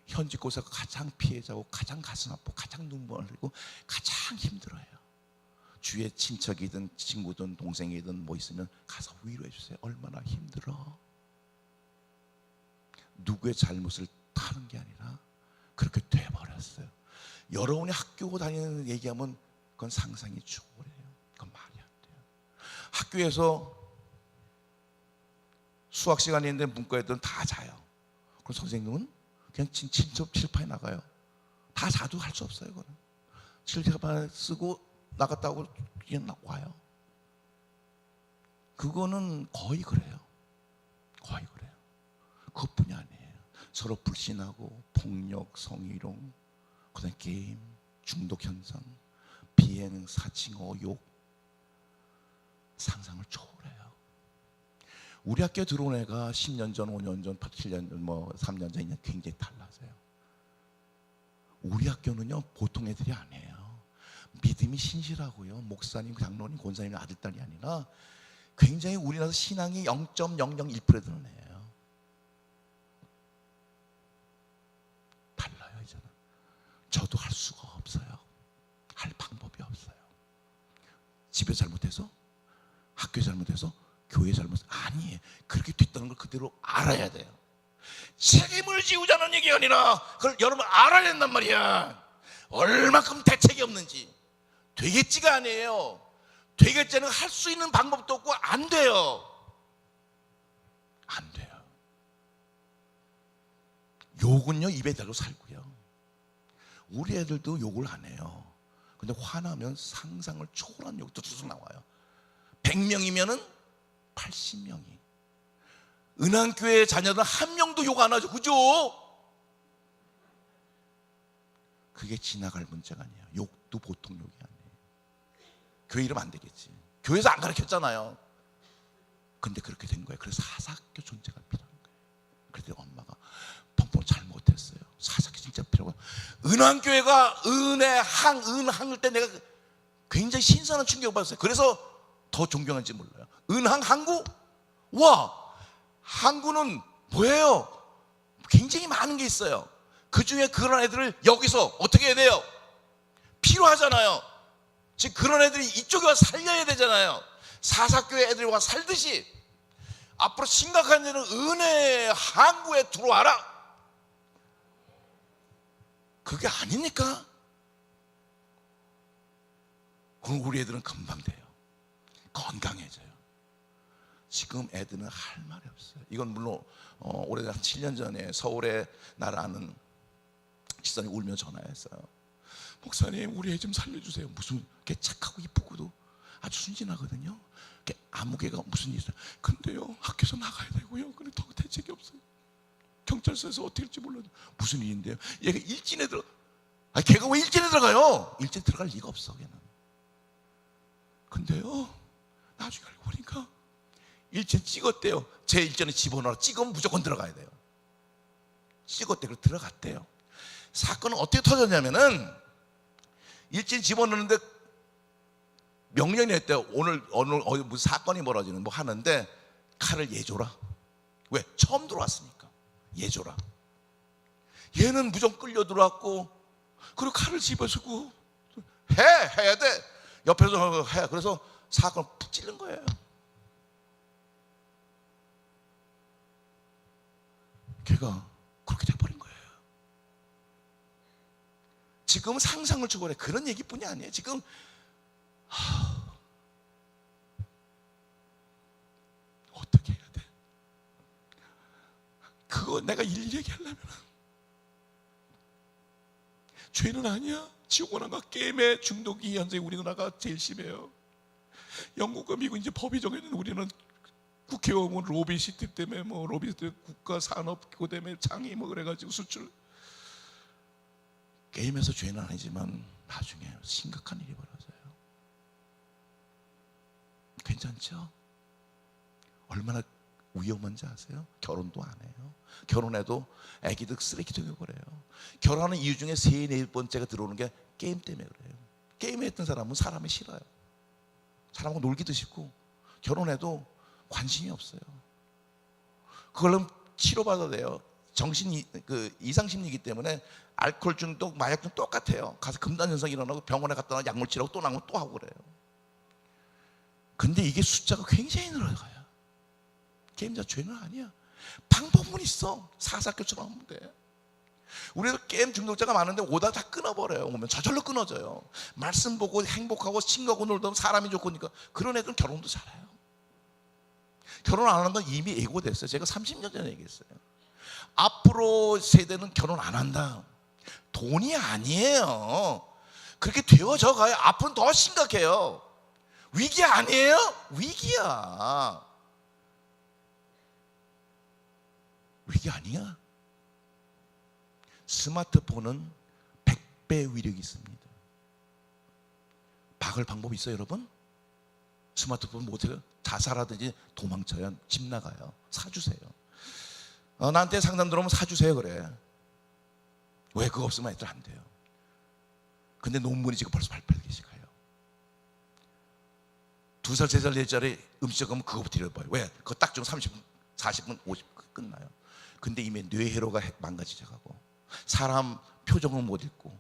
B: 현직 교사가 가장 피해자고 가장 가슴 아프고 가장 눈물 흘리고 가장 힘들어요. 주위에 친척이든 친구든 동생이든 뭐 있으면 가서 위로해 주세요. 얼마나 힘들어. 누구의 잘못을 타는 게 아니라 그렇게 돼버렸어요. 여러분이 학교 다니는 얘기하면 그건 상상이 초월해요. 그건 말이 안 돼요. 학교에서 수학 시간이 있는데 문과 애들은 다 자요. 그럼 선생님은 그냥 칠판에 나가요. 다 자도 할 수 없어요. 그거는 칠판에 쓰고 나갔다고 그냥 와요. 그거는 거의 그래요. 거의 그래요. 그것뿐이 아니에요. 서로 불신하고 폭력, 성희롱, 그다음 게임, 중독 현상, 비행, 사칭어, 욕, 상상을 초월해요. 우리 학교에 들어온 애가 10년 전, 5년 전, 7년 전, 뭐 3년 전이냐 굉장히 달라져요. 우리 학교는요 보통 애들이 아니에요. 믿음이 신실하고요. 목사님, 장로님, 권사님 아들, 딸이 아니라 굉장히 우리나라 신앙이 0.001% 되는 애예요. 달라요 이제는. 저도 할 수가 없어요. 할 방법이 없어요. 집에 잘못해서, 학교 잘못해서, 교회 잘못해서 아니에요. 그렇게 됐다는 걸 그대로 알아야 돼요. 책임을 지우자는 얘기가 아니라 그걸 여러분 알아야 된단 말이야. 얼마큼 대책이 없는지. 되겠지가 아니에요. 되겠지는 할 수 있는 방법도 없고 안 돼요. 안 돼요. 욕은요 입에 대고 살고요. 우리 애들도 욕을 안 해요. 근데 화나면 상상을 초월한 욕도 쭉 나와요. 100명이면은 80명이. 은한교회 자녀들 한 명도 욕 안 하죠. 그죠? 그게 지나갈 문제가 아니에요. 욕도 보통 욕이 아니에요. 교회 이름 안 되겠지. 교회에서 안 가르쳤잖아요. 근데 그렇게 된 거예요. 그래서 사사학교 존재가 필요한 거예요. 그랬더니 엄마가 펑펑 잘못했어요. 사사학교 진짜 필요하고. 은한교회가 은항일 때 내가 굉장히 신선한 충격을 받았어요. 그래서 더 존경한지 몰라요. 은항 항구? 와, 항구는 뭐예요? 굉장히 많은 게 있어요. 그 중에 그런 애들을 여기서 어떻게 해야 돼요? 필요하잖아요. 지금 그런 애들이 이쪽에 와서 살려야 되잖아요. 사사교회 애들이 와서 살듯이 앞으로 심각한 일은 은혜 항구에 들어와라. 그게 아니니까. 그럼 우리 애들은 금방 돼요. 건강해져요. 지금 애들은 할 말이 없어요. 이건 물론 올해 한 7년 전에 서울에 나를 아는 집사람이 울며 전화했어요. 목사님 우리 애 좀 살려주세요. 무슨 걔 착하고 이쁘고도 아주 순진하거든요. 걔 아무 개가 무슨 일 있어요. 근데요 학교에서 나가야 되고요. 근데 더 대책이 없어요. 경찰서에서 어떻게 할지 몰라요. 무슨 일인데요? 얘가 일진에 들어. 걔가 왜 일진에 들어가요? 일진 들어갈 리가 없어 걔는. 근데요 나중에 알고 보니까 일진 찍었대요. 제 일전에 집어넣어 찍으면 무조건 들어가야 돼요. 찍었대. 그래서 들어갔대요. 사건은 어떻게 터졌냐면은 일진 집어넣는데 명령이 했대요. 오늘 어디 무슨 사건이 벌어지는 뭐 하는데 칼을 얘 줘라. 왜? 처음 들어왔으니까 얘 줘라. 얘는 무조건 끌려 들어왔고 그리고 칼을 집어주고 해야 돼. 옆에서 해. 그래서 사건을 푹 찔른 거예요. 걔가 그렇게 돼버린 거예요. 지금 상상을 초월해. 그런 얘기뿐이 아니에요. 지금 어떻게 해야 돼? 그거 내가 일일이 얘기하려면 죄는 아니야. 지옥은 안 가. 게임에 중독이 현재 우리나라가 제일 심해요. 영국과 미국 이제 법이 정해진 우리는 국회의원 로비 시스템 때문에 뭐 로비 국가 산업 그거 때문에 장애 뭐 그래가지고 수출. 게임에서 죄는 아니지만 나중에 심각한 일이 벌어져요. 괜찮죠? 얼마나 위험한지 아세요? 결혼도 안 해요. 결혼해도 아기들 쓰레기 되어버려요. 결혼하는 이유 중에 3, 4번째가 들어오는 게 게임 때문에 그래요. 게임에 했던 사람은 사람이 싫어요. 사람하고 놀기도 싫고 결혼해도 관심이 없어요. 그걸로 치료받아야 돼요. 이상심리이기 때문에 알코올 중독, 마약 중독 똑같아요. 가서 금단현상 일어나고 병원에 갔다 와 약물 치료하고 또 나오면 또 하고 그래요. 근데 이게 숫자가 굉장히 늘어가요. 게임자 죄는 아니야. 방법은 있어. 사사교처럼 하면 돼. 우리도 게임 중독자가 많은데 오다 다 끊어버려요. 오면 저절로 끊어져요. 말씀 보고 행복하고 친구하고 놀다 사람이 좋고 그러니까 그런 애들은 결혼도 잘해요. 결혼 안 하는 건 이미 예고됐어요. 제가 30년 전에 얘기했어요. 앞으로 세대는 결혼 안 한다. 돈이 아니에요. 그렇게 되어져 가요. 앞으로는 더 심각해요. 위기 아니에요? 위기야. 위기 아니야. 스마트폰은 100배 위력이 있습니다. 박을 방법이 있어요, 여러분? 스마트폰 못해요? 자살하든지 도망쳐요. 집 나가요. 사주세요. 나한테 상담 들어오면 사주세요 그래. 왜 그거 없으면 애들 안 돼요. 근데 논문이 지금 벌써 발표되기 시작해요. 2살, 3살, 4살에 음식 가면 그거부터 잃어버려요. 왜? 그거 딱 좀 30분, 40분, 50분 끝나요. 근데 이미 뇌회로가 망가지게 가고 사람 표정은 못 읽고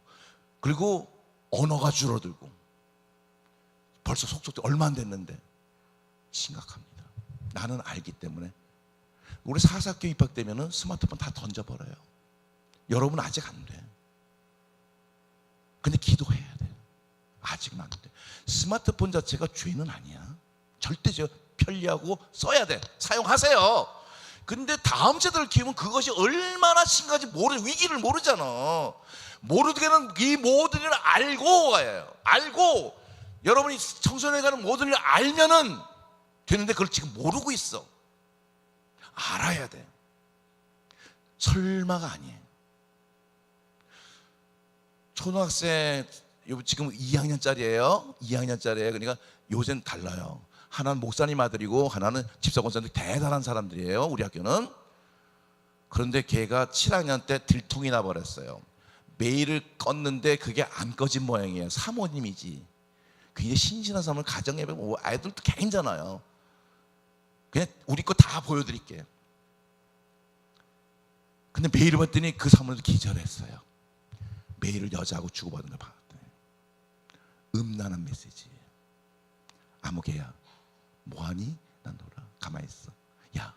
B: 그리고 언어가 줄어들고 벌써 속속도 얼마 안 됐는데 심각합니다. 나는 알기 때문에 우리 사사학교 입학되면 스마트폰 다 던져버려요. 여러분 아직 안 돼. 근데 기도해야 돼. 아직은 안 돼. 스마트폰 자체가 죄는 아니야. 절대 편리하고 써야 돼. 사용하세요. 근데 다음 세대를 키우면 그것이 얼마나 심각한지 위기를 모르잖아. 모르게는 이 모든 일을 알고 가요. 알고 여러분이 청소년에 가는 모든 일을 알면은 되는데 그걸 지금 모르고 있어. 알아야 돼. 설마가 아니에요. 초등학생 지금 2학년짜리예요. 2학년짜리예요. 그러니까 요새는 달라요. 하나는 목사님 아들이고 하나는 집사권사님 대단한 사람들이에요. 우리 학교는. 그런데 걔가 7학년 때 들통이 나버렸어요. 메일을 껐는데 그게 안 꺼진 모양이에요. 사모님이지. 굉장히 신신한 사람을 가정예배 아이들도 괜찮아요. 그냥 우리 거 다 보여드릴게요. 근데 메일을 봤더니 그 사모님도 기절했어요. 메일을 여자하고 주고받은 걸 봤더니 음란한 메시지예요. 아무개야 뭐하니? 난 놀아. 가만히 있어. 야,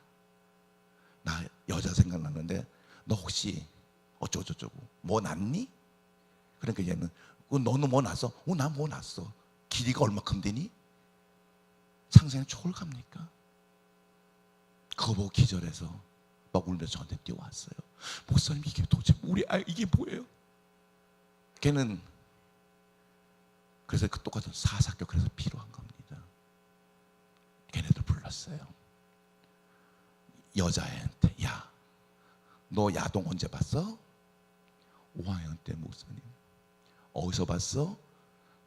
B: 나 여자 생각났는데 너 혹시 어쩌고저쩌고 뭐 났니? 그러니까 얘는 너는 뭐 났어? 난 뭐 났어. 길이가 얼마큼 되니? 상생의 촉을 갑니까? 그거 보고 기절해서 막 울면서 저한테 뛰어왔어요. 목사님 이게 도대체 우리 이게 뭐예요? 걔는 그래서 그 똑같은 사사교 그래서 필요한 겁니다. 걔네들 불렀어요. 여자애한테 야, 너 야동 언제 봤어? 5학년 때 목사님. 어디서 봤어?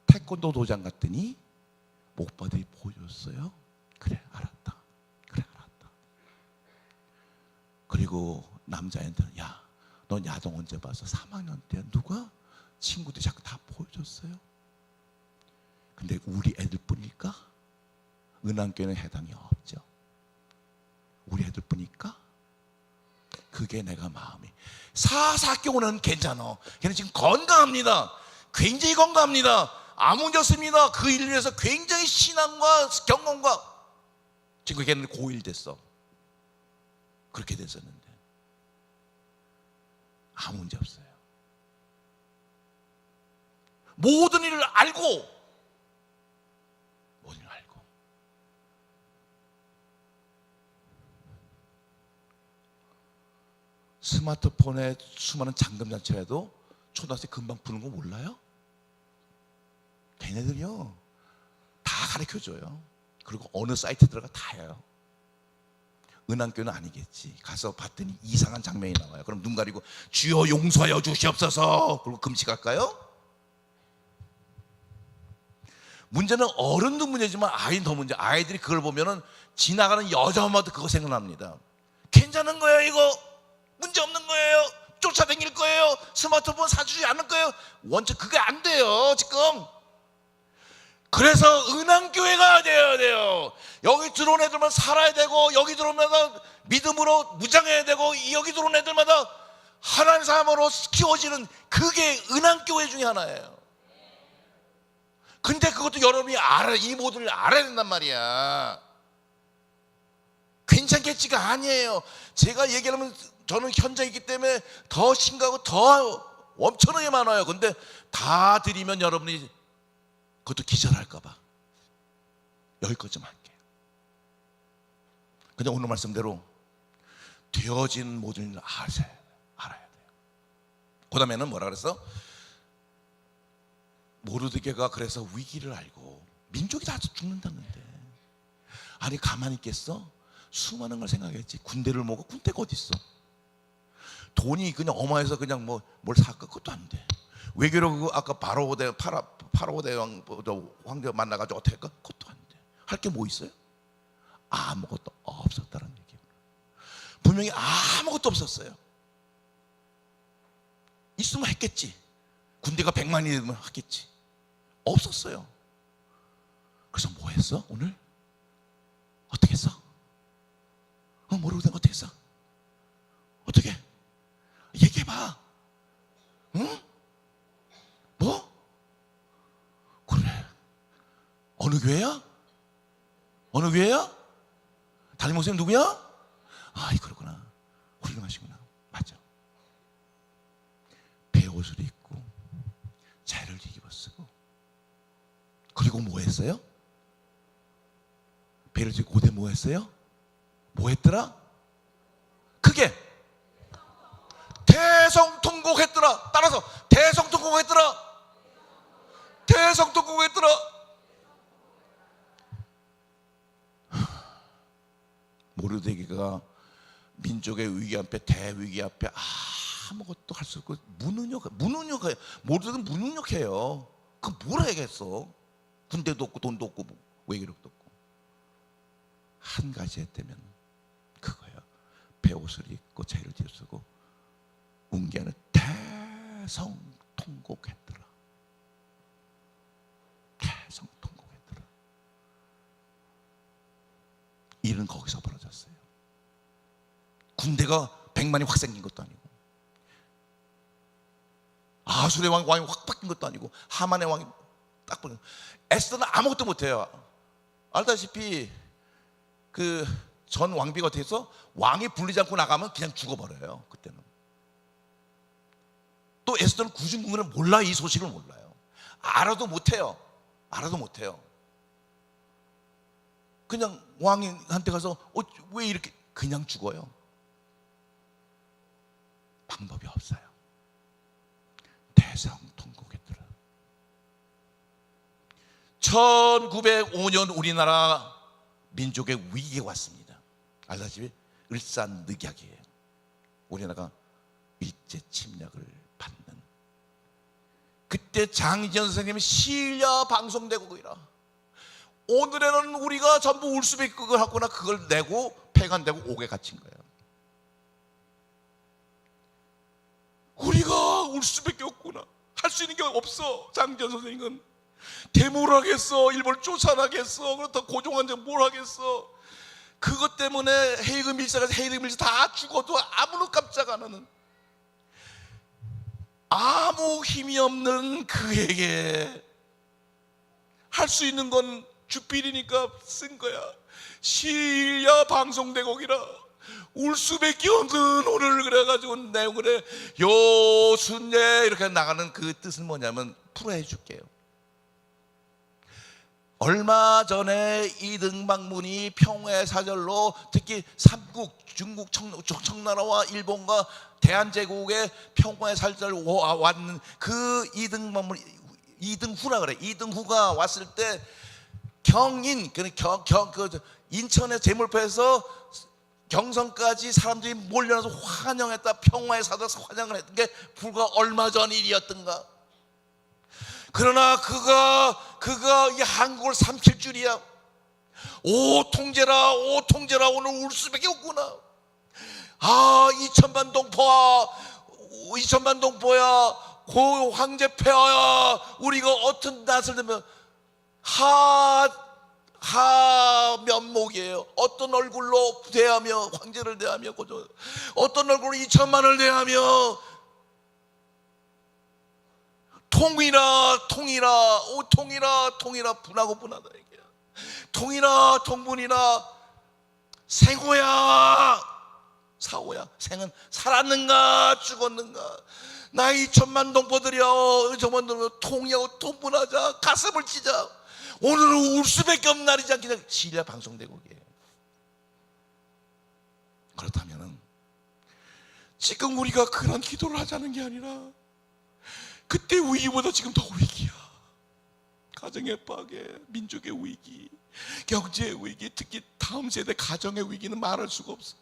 B: 태권도 도장 갔더니 목바들이 보여줬어요. 그래 알았다. 그래 그리고 남자애한테는 야, 넌 야동 언제 봤어? 3학년 때. 누가? 친구들이 자꾸 다 보여줬어요. 근데 우리 애들뿐일까? 은한교회는 해당이 없죠. 우리 애들뿐일까? 그게 내가 마음이. 사사교는 괜찮아. 걔는 지금 건강합니다. 굉장히 건강합니다. 아무 문제 없습니다. 그 일을 위해서 굉장히 신앙과 경험과, 지금 걔는 고1 됐어. 그렇게 됐었는데 아무 문제 없어요. 모든 일을 알고, 모든 일을 알고. 스마트폰에 수많은 잠금 장치라도 초등학생 금방 푸는 거 몰라요? 걔네들이요 다 가르쳐줘요. 그리고 어느 사이트 들어가 다 해요. 은한교는 아니겠지. 가서 봤더니 이상한 장면이 나와요. 그럼 눈 가리고 주여 용서하여 주시옵소서 그리고 금식할까요? 문제는 어른도 문제지만 아이는 더 문제. 아이들이 그걸 보면은 지나가는 여자마다 그거 생각납니다. 괜찮은 거예요 이거? 문제 없는 거예요? 쫓아다닐 거예요? 스마트폰 사주지 않을 거예요? 원체 그게 안 돼요 지금. 그래서 은한교회가 되어야 돼요. 여기 들어온 애들만 살아야 되고, 여기 들어오면 믿음으로 무장해야 되고, 여기 들어온 애들마다 하나님 사람으로 키워지는, 그게 은한교회 중에 하나예요. 근데 그것도 여러분이 알아, 이 모든 걸 알아야 된단 말이야. 괜찮겠지가 아니에요. 제가 얘기하면 저는 현장에 있기 때문에 더 심각하고 더 엄청나게 많아요. 근데 다 드리면 여러분이 그것도 기절할까봐 여기까지 좀 할게요. 근데 오늘 말씀대로 되어진 모든 일을 알아야 돼요. 그 다음에는 뭐라 그랬어? 모르드게가 그래서 위기를 알고, 민족이 다 죽는다는데 아니 가만히 있겠어? 수많은 걸 생각했지. 군대를 모으고, 군대가 어디 있어? 돈이 그냥 어마해서 그냥 뭘 살까? 그것도 안 돼. 외교로 아까 파라오 대왕 황제 만나가지고 어떻게 할까? 그것도 안 돼. 할 게 뭐 있어요? 아무것도 없었다는 얘기예요. 분명히 아무것도 없었어요. 있으면 했겠지. 군대가 100만이 되면 하겠지. 없었어요. 그래서 뭐 했어? 오늘? 어떻게 했어? 모르고 된 거 어떻게 했어? 어떻게? 얘기해봐. 응? 뭐? 그래. 어느 교회야? 어느 교회야? 담임 목사님 누구야? 아, 그러구나. 훌륭하시구나. 맞아. 배옷을 입고 자를 뒤집어 쓰고, 그리고 뭐 했어요? 배를 지고 고대 뭐 했어요? 뭐 했더라? 그게 대성통곡했더라. 따라서 대성통곡했더라. 대성통곡했더라. 모르드게가 민족의 위기 앞에, 대위기 앞에 아무것도 할 수 없고 무능력해요. 모르드게는 무능력해요. 그 뭘 하겠어? 군대도 없고 돈도 없고 외교력도 없고. 한 가지 했다면 그거예요. 배옷을 입고 자를 뒤집고 운기하는 대성통곡했더라. 대성통곡했더라. 일은 거기서 벌어졌어요. 군대가 100만이 확 생긴 것도 아니고, 아수르의 왕이 확 바뀐 것도 아니고, 하만의 왕이 딱 보는. 에스더는 아무것도 못해요. 알다시피 그 전 왕비가 어떻게 해서 왕이 불리지 않고 나가면 그냥 죽어버려요. 그때는. 또 에스더는 구중궁을 몰라. 이 소식을 몰라요. 알아도 못해요. 알아도 못해요. 그냥 왕한테 가서 왜 이렇게, 그냥 죽어요. 방법이 없어요. 대성통곡했더라. 1905년 우리나라 민족의 위기가 왔습니다. 알다시피 을사늑약이에요. 우리나라가 일제 침략을 받는. 그때 장지현 선생님이 시일야 방송되고 이라. 오늘에는 우리가 전부 울수백극을 하거나 그걸 내고 폐간되고 옥에 갇힌 거예요. 울 수밖에 없구나. 할 수 있는 게 없어. 장지현 선생님은 대뭘 하겠어. 일본을 쫓아나겠어. 그렇다 고종한테 뭘 하겠어. 그것 때문에 헤이그 밀사가 다 죽어도 아무도 깜짝 안 하는, 아무 힘이 없는 그에게 할 수 있는 건 주필이니까 쓴 거야. 시일야 방송대곡이라 울 수밖에 없는 오늘. 그래가지고 내가 그래 요순예 이렇게 나가는 그 뜻은 뭐냐면 풀어해 줄게요. 얼마 전에 이등박문이 평화의 사절로 특히 삼국, 중국, 청나라와 일본과 대한제국의 평화의 사절 왔는 그 이등박문, 이등후라 그래. 이등후가 왔을 때 경인, 그 인천의 제물포에서 경성까지 사람들이 몰려나서 환영했다. 평화의 사절 환영을 했던 게 불과 얼마 전 일이었던가. 그러나 그가 이 한국을 삼킬 줄이야. 오 통제라, 오 통제라. 오늘 울 수밖에 없구나. 아 이천만 동포야, 고 황제폐하야. 우리가 어떤 낯을 들면 면목이에요. 어떤 얼굴로 대하며 황제를 대하며 어떤 얼굴로 2천만을 대하며 통이라 분하고 분하다 얘기야. 통이라 통분이라 생호야 사호야. 생은 살았는가 죽었는가. 나 2천만 동포들이여, 통이하고 통분하자. 가슴을 찢자. 오늘은 울 수밖에 없는 날이지 않겠냐. 시리아 방송대국이에요. 그렇다면 지금 우리가 그런 기도를 하자는 게 아니라 그때 위기보다 지금 더 위기야. 가정의 파괴, 민족의 위기, 경제의 위기, 특히 다음 세대 가정의 위기는 말할 수가 없어.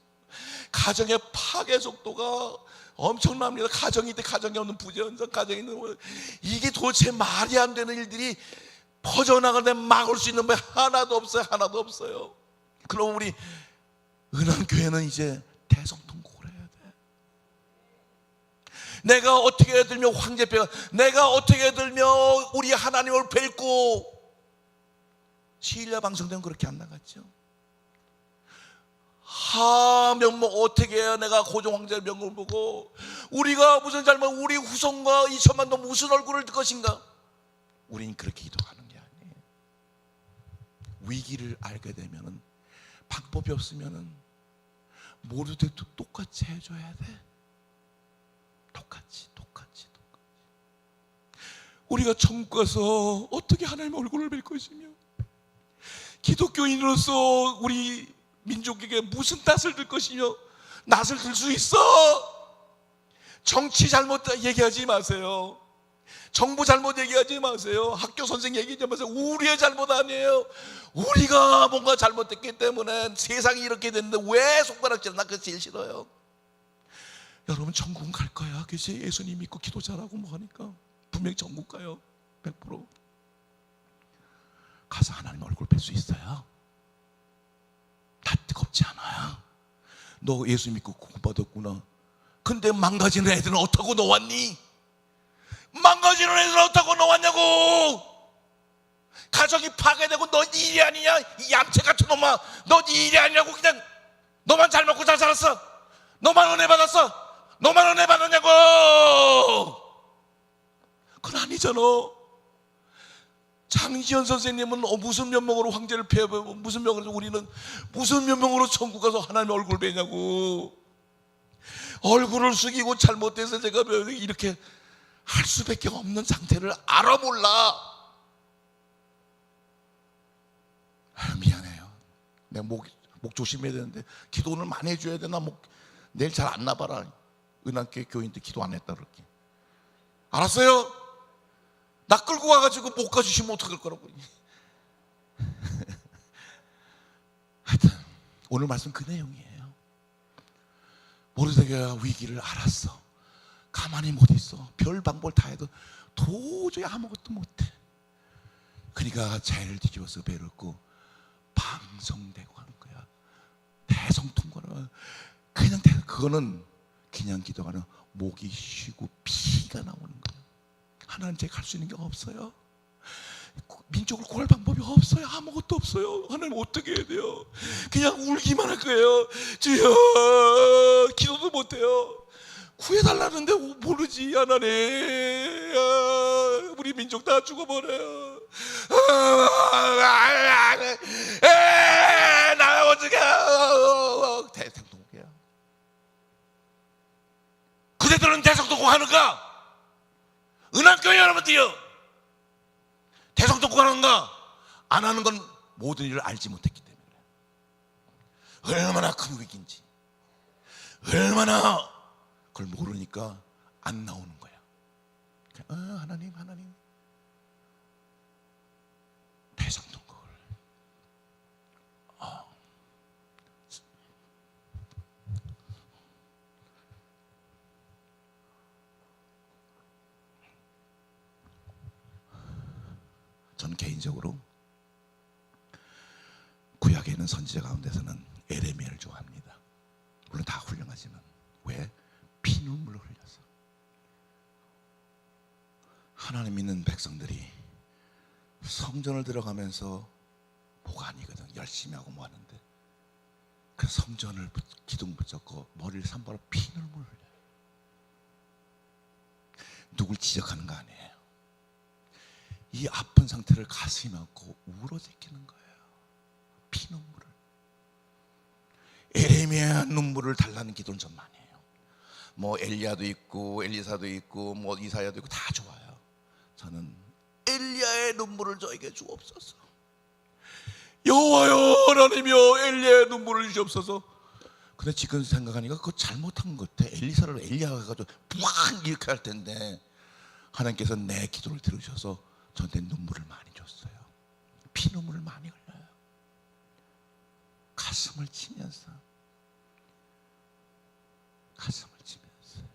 B: 가정의 파괴 속도가 엄청납니다. 가정이 있대 가정이 없는 부재현상, 가정이 있는, 이게 도대체 말이 안 되는 일들이 퍼져나가는데 막을 수 있는 게 하나도 없어요. 하나도 없어요. 그럼 우리 은한교회는 이제 대성통곡을 해야 돼. 내가 어떻게 들며 황제뼈가, 내가 어떻게 들며 우리 하나님을 뵙고. 시일야 방송되면 그렇게 안 나갔죠. 면목 어떻게 해야 내가 고종 황제의 명을 보고 우리가 무슨 잘못, 우리 후손과 2천만 동 무슨 얼굴을 들 것인가. 우린 그렇게 기도하는 게 아니에요. 위기를 알게 되면은 방법이 없으면은 모두들도 똑같이 해줘야 돼. 똑같이. 우리가 천국 가서 어떻게 하나님의 얼굴을 뵐 것이며, 기독교인으로서 우리 민족에게 무슨 낯을 들 것이며, 낯을 들 수 있어. 정치 잘못 얘기하지 마세요. 정부 잘못 얘기하지 마세요. 학교 선생 얘기하지 마세요. 우리의 잘못 아니에요. 우리가 뭔가 잘못됐기 때문에 세상이 이렇게 됐는데 왜 손가락질? 나 그거 제일 싫어요. 여러분 천국은 갈 거야. 그치? 예수님 믿고 기도 잘하고 뭐 하니까 분명히 천국 가요. 100%. 가서 하나님 얼굴 뵐 수 있어요. 다 뜨겁지 않아요. 너 예수 믿고 구원받았구나. 근데 망가지는 애들은 어떻게 놓았니? 망가지는 애들은 어떻게 놓았냐고. 가정이 파괴되고 너 네 일이 아니냐? 이 얌체 같은 놈아, 너 네 일이 아니냐고. 그냥 너만 잘 먹고 잘 살았어. 너만 은혜 받았어. 너만 은혜 받았냐고. 그건 아니잖아. 장지현 선생님은 무슨 면목으로 황제를 폐하고 무슨 면목으로, 우리는 무슨 면목으로 천국 가서 하나님의 얼굴 뵈냐고. 얼굴을 숙이고 잘못돼서 제가 이렇게 할 수밖에 없는 상태를 알아 몰라. 미안해요. 내가 목 조심해야 되는데 기도 오늘 많이 해줘야 되나. 내일 잘 안 나봐라. 은한교회 교인들 기도 안 했다 그렇게. 알았어요? 나 끌고 와가지고 못 가주시면 어떡할 거라고. 하여튼 오늘 말씀 그 내용이에요. 모르드게가 위기를 알았어. 가만히 못 있어. 별 방법을 다 해도 도저히 아무것도 못해. 그러니까 자리를 뒤집어서 배웠고 방송되고 하는 거야. 대성통과는 그냥 그거는 그냥 기도가 아니라 목이 쉬고 피가 나오는 거예요. 하나님, 제가 갈 수 있는 게 없어요. 민족을 구할 방법이 없어요. 아무것도 없어요. 하나님, 어떻게 해야 돼요? 그냥 울기만 할 거예요. 주여, 기도도 못해요. 구해달라는데 모르지. 하나님, 우리 민족 다 죽어버려요. 나 어떻게 대성통곡이야. 그대들은 대성통곡 하는가? 은한교회 여러분들이요, 대성통곡 하는가? 안 하는 건 모든 일을 알지 못했기 때문에. 얼마나 큰 위기인지, 얼마나 그걸 모르니까 안 나오는 거야. 하나님, 하나님, 대성통곡을. 저는 개인적으로 구약에 있는 선지자 가운데서는 에레미야를 좋아합니다. 물론 다 훌륭하지만, 왜? 피눈물을 흘려서. 하나님 믿는 백성들이 성전을 들어가면서 뭐가 아니거든. 열심히 하고 뭐 하는데, 그 성전을 기둥 붙잡고 머리를 산바로 피눈물을 흘려요. 누굴 지적하는 거 아니에요. 이 아픈 상태를 가슴에 안고 울어제끼는 거예요. 피눈물을. 에레미야 눈물을 달라는 기도는 전 많이 해요. 뭐 엘리야도 있고 엘리사도 있고 뭐 이사야도 있고 다 좋아요. 저는 엘리야의 눈물을 저에게 주옵소서. 여호와여, 하나님이여, 엘리야의 눈물을 주옵소서. 근데 지금 생각하니까 그거 잘못한 것 같아. 엘리사를 엘리야가 가지고 막 이렇게 할 텐데, 하나님께서 내 기도를 들으셔서 저한테 눈물을 많이 줬어요. 피눈물을 많이 흘려요. 가슴을 치면서, 가슴을 치면서.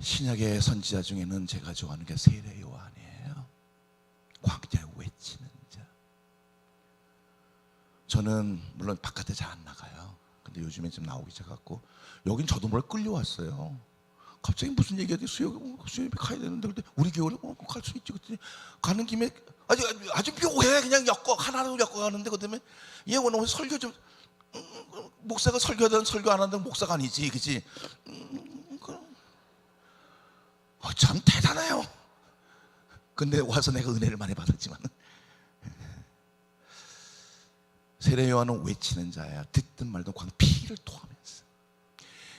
B: 신약의 선지자 중에는 제가 좋아하는 게 세례 요한이에요. 광야에 외치는 자. 저는 물론 바깥에 잘 안 나가요. 근데 요즘에 좀 나오기 시작했고, 여긴 저도 몰래 끌려왔어요. 갑자기 무슨 얘기하지? 수협에 가야 되는데, 근데 우리 교회를 갈 수 있지. 그랬더니 가는 김에 아주 묘해. 그냥 하나로 엮어 가는데, 그다음에 얘 오늘 설교 좀, 목사가 설교하든 설교 안 하든 목사가 아니지, 그치? 참 대단해요. 근데 와서 내가 은혜를 많이 받았지만, 세례 요한은 외치는 자야. 듣든 말든 광 피를 토하면서.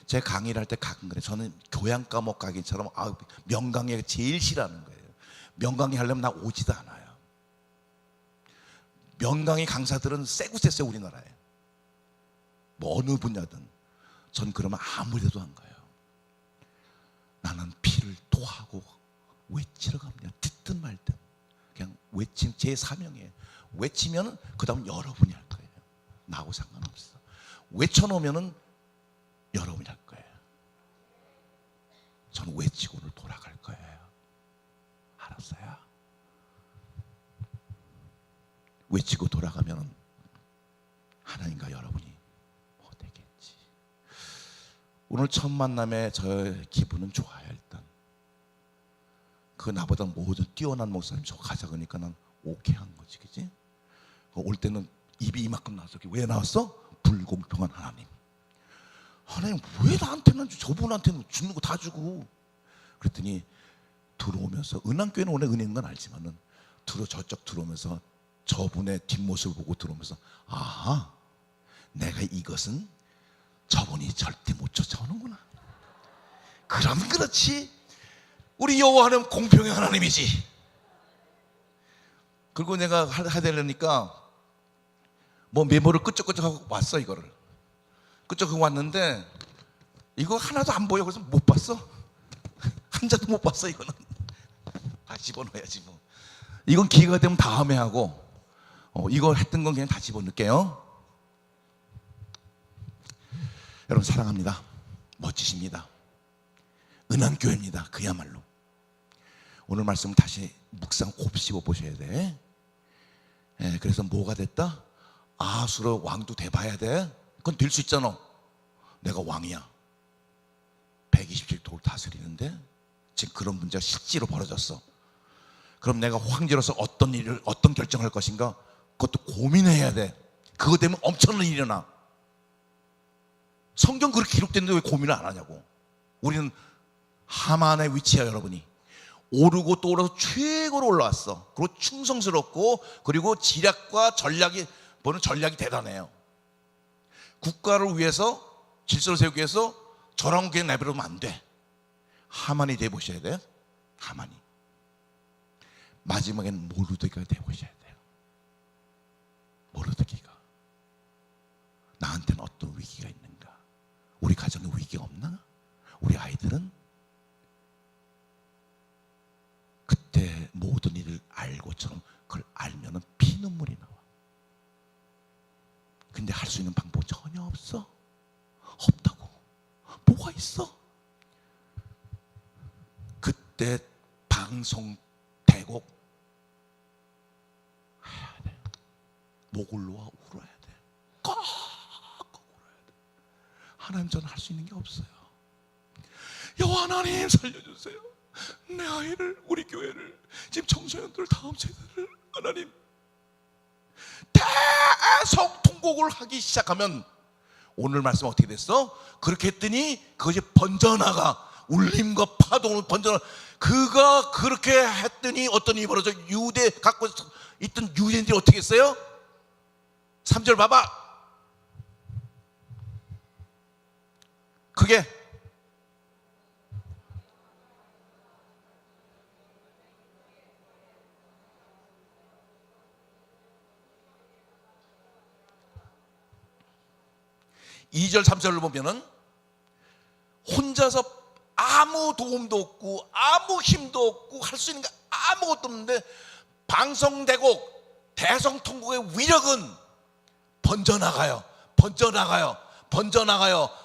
B: 제 강의를 할 때 가끔 그래. 저는 교양 과목 강의처럼 명강의가 제일 싫어하는 거예요. 명강의 하려면 나 오지도 않아요. 명강의 강사들은 세고 쎄 우리나라에. 뭐 어느 분야든. 전 그러면 아무 데도 안 가요. 나는 피를 토하고 외치러 갑니다. 듣든 말든. 그냥 외침 제 사명이에요. 외치면 그 다음 여러분이 할 거예요. 나하고 상관없어. 외쳐놓으면은 여러분이 할 거예요. 저는 외치고 오늘 돌아갈 거예요. 알았어요? 외치고 돌아가면 하나님과 여러분이 뭐 되겠지. 오늘 첫 만남에 저의 기분은 좋아요. 일단 그 나보다 모든 뛰어난 목사님 저 가자 그러니까 난 오케이 한 거지, 그치? 올 때는 입이 이만큼 나왔어. 왜 나왔어? 불공평한 하나님. 하나님 왜 나한테는, 저분한테는 주는 거 다 주고. 그랬더니 들어오면서, 은한교회는 원래 은혜인 건 알지만은 저쪽 들어오면서 저분의 뒷모습을 보고 들어오면서, 아, 내가 이것은 저분이 절대 못 쫓아오는구나. 그럼 그렇지. 우리 여호와는 공평의 하나님이지. 그리고 내가 하되려니까 뭐 메모를 끄적끄적하고 왔어. 이거를 끄적하고 왔는데 이거 하나도 안 보여. 그래서 못 봤어. 한 자도 못 봤어. 이거는 다 집어넣어야지 뭐. 이건 기회가 되면 다음에 하고, 이거 했던 건 그냥 다 집어넣을게요. 여러분 사랑합니다. 멋지십니다. 은한교회입니다. 그야말로. 오늘 말씀 다시 묵상 곱씹어 보셔야 돼. 그래서 뭐가 됐다? 아수르 왕도 돼봐야 돼. 그건 될 수 있잖아. 내가 왕이야. 127도를 다스리는데 지금 그런 문제가 실제로 벌어졌어. 그럼 내가 황제로서 어떤 결정을 할 것인가? 그것도 고민해야 돼. 그거 되면 엄청난 일이 일어나. 성경 그렇게 기록됐는데 왜 고민을 안 하냐고. 우리는 하만의 위치야, 여러분이. 오르고 또 오르서 최고로 올라왔어. 그리고 충성스럽고, 그리고 지략과 전략이 보는 전략이 대단해요. 국가를 위해서, 질서를 세우기 위해서 저런 게 내버려두면 안 돼. 하만이 돼보셔야 돼요. 하만이. 마지막에는 모르드게가 돼보셔야 돼요. 모르드게가. 나한테는 어떤 위기가 있는가? 우리 가정에 위기가 없나? 우리 아이들은 그때 모든 일을 알고처럼 그걸 알면은 피눈물이 나와. 근데 할 수 있는 방법 전혀 없어. 없다고. 뭐가 있어? 그때 방송 대곡 해야 돼. 목을 놓아 울어야 돼. 꼭 울어야 돼. 하나님, 저는 할 수 있는 게 없어요. 여호와 하나님, 살려주세요. 내 아이를, 우리 교회를, 지금 청소년들 다음 세대를 하나님 계속 통곡을 하기 시작하면 오늘 말씀 어떻게 됐어? 그렇게 했더니 그것이 번져나가. 울림과 파동을 번져나가. 그가 그렇게 했더니 어떤 일이 벌어져? 유대 갖고 있던 유대인들이 어떻게 했어요? 3절 봐봐. 그게 (2절) (3절을) 보면은 혼자서 아무 도움도 없고 아무 힘도 없고 할 수 있는 게 아무것도 없는데 방송대곡 대성통곡의 위력은 번져나가요.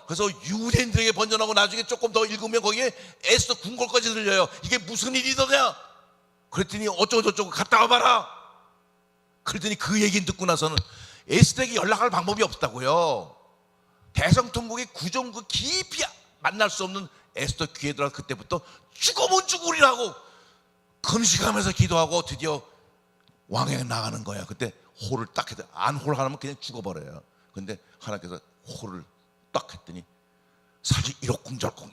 B: 그래서 유대인들에게 번져나고 나중에 조금 더 읽으면 거기에 에스더 궁궐까지 들려요. 이게 무슨 일이더냐? 그랬더니 어쩌고저쩌고 갔다 와봐라. 그랬더니 그 얘기 듣고 나서는 에스더에게 연락할 방법이 없다고요. 대성통곡의 구정 그 깊이 만날 수 없는 에스더 귀에 들어가 그때부터 죽으면 죽으리라고 금식하면서 기도하고 드디어 왕에게 나가는 거야. 그때 호를 딱 해도 안 홀 하면 그냥 죽어버려요. 근데 하나님께서 호를 딱 했더니 사실 이러쿵저러쿵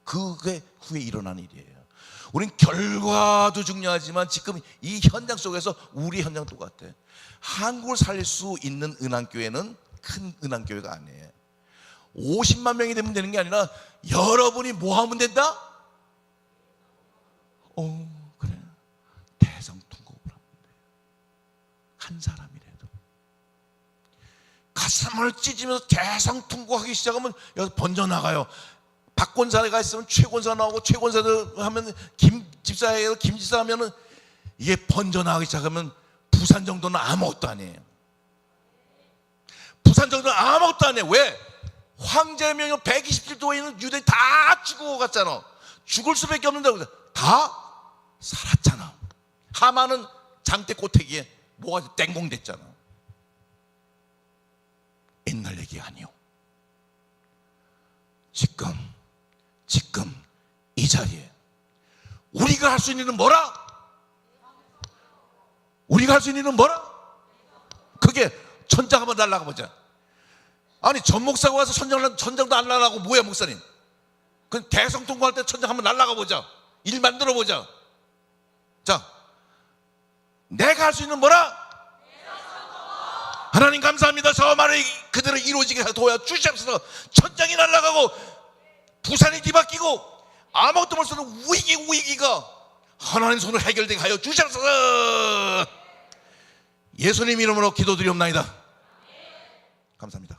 B: 그게 후에 일어난 일이에요. 우린 결과도 중요하지만 지금 이 현장 속에서 우리 현장 똑같아. 한국을 살릴 수 있는 은한교회는 큰 은한교회가 아니에요. 50만 명이 되면 되는 게 아니라 여러분이 뭐 하면 된다? 그래. 대성통곡을 하면 돼요. 한 사람이라도 가슴을 찢으면서 대성통곡하기 시작하면 여기 번져나가요. 박권사가 있으면 최권사 나오고 최권사들 하면 김집사예요. 김집사 하면은 이게 번져나가기 시작하면 부산 정도는 아무것도 아니에요. 부산 정도는 아무것도 아니에요. 왜? 황제의 명령 127도에 있는 유대인 다 죽고 갔잖아. 죽을 수밖에 없는데 다 살았잖아. 하만은 장대 꼬태기에 뭐가 땡공됐잖아. 옛날 얘기 아니요. 지금 이 자리에 우리가 할 수 있는 일은 뭐라? 우리가 할 수 있는 일은 뭐라? 그게 천장 한번 날라가 보자. 아니 전 목사가 와서 천장도 안 날라가고 뭐야 목사님? 그 대성통곡할 때 천장 한번 날라가 보자. 일 만들어 보자. 자, 내가 할 수 있는 뭐라? 하나님 감사합니다. 저 말을 그대로 이루어지게 도와 주시옵소서. 천장이 날아가고 부산이 뒤바뀌고 아무것도 못 쓰는 위기가 하나님 손으로 해결되게 하여 주시옵소서. 예수님 이름으로 기도드리옵나이다. 감사합니다.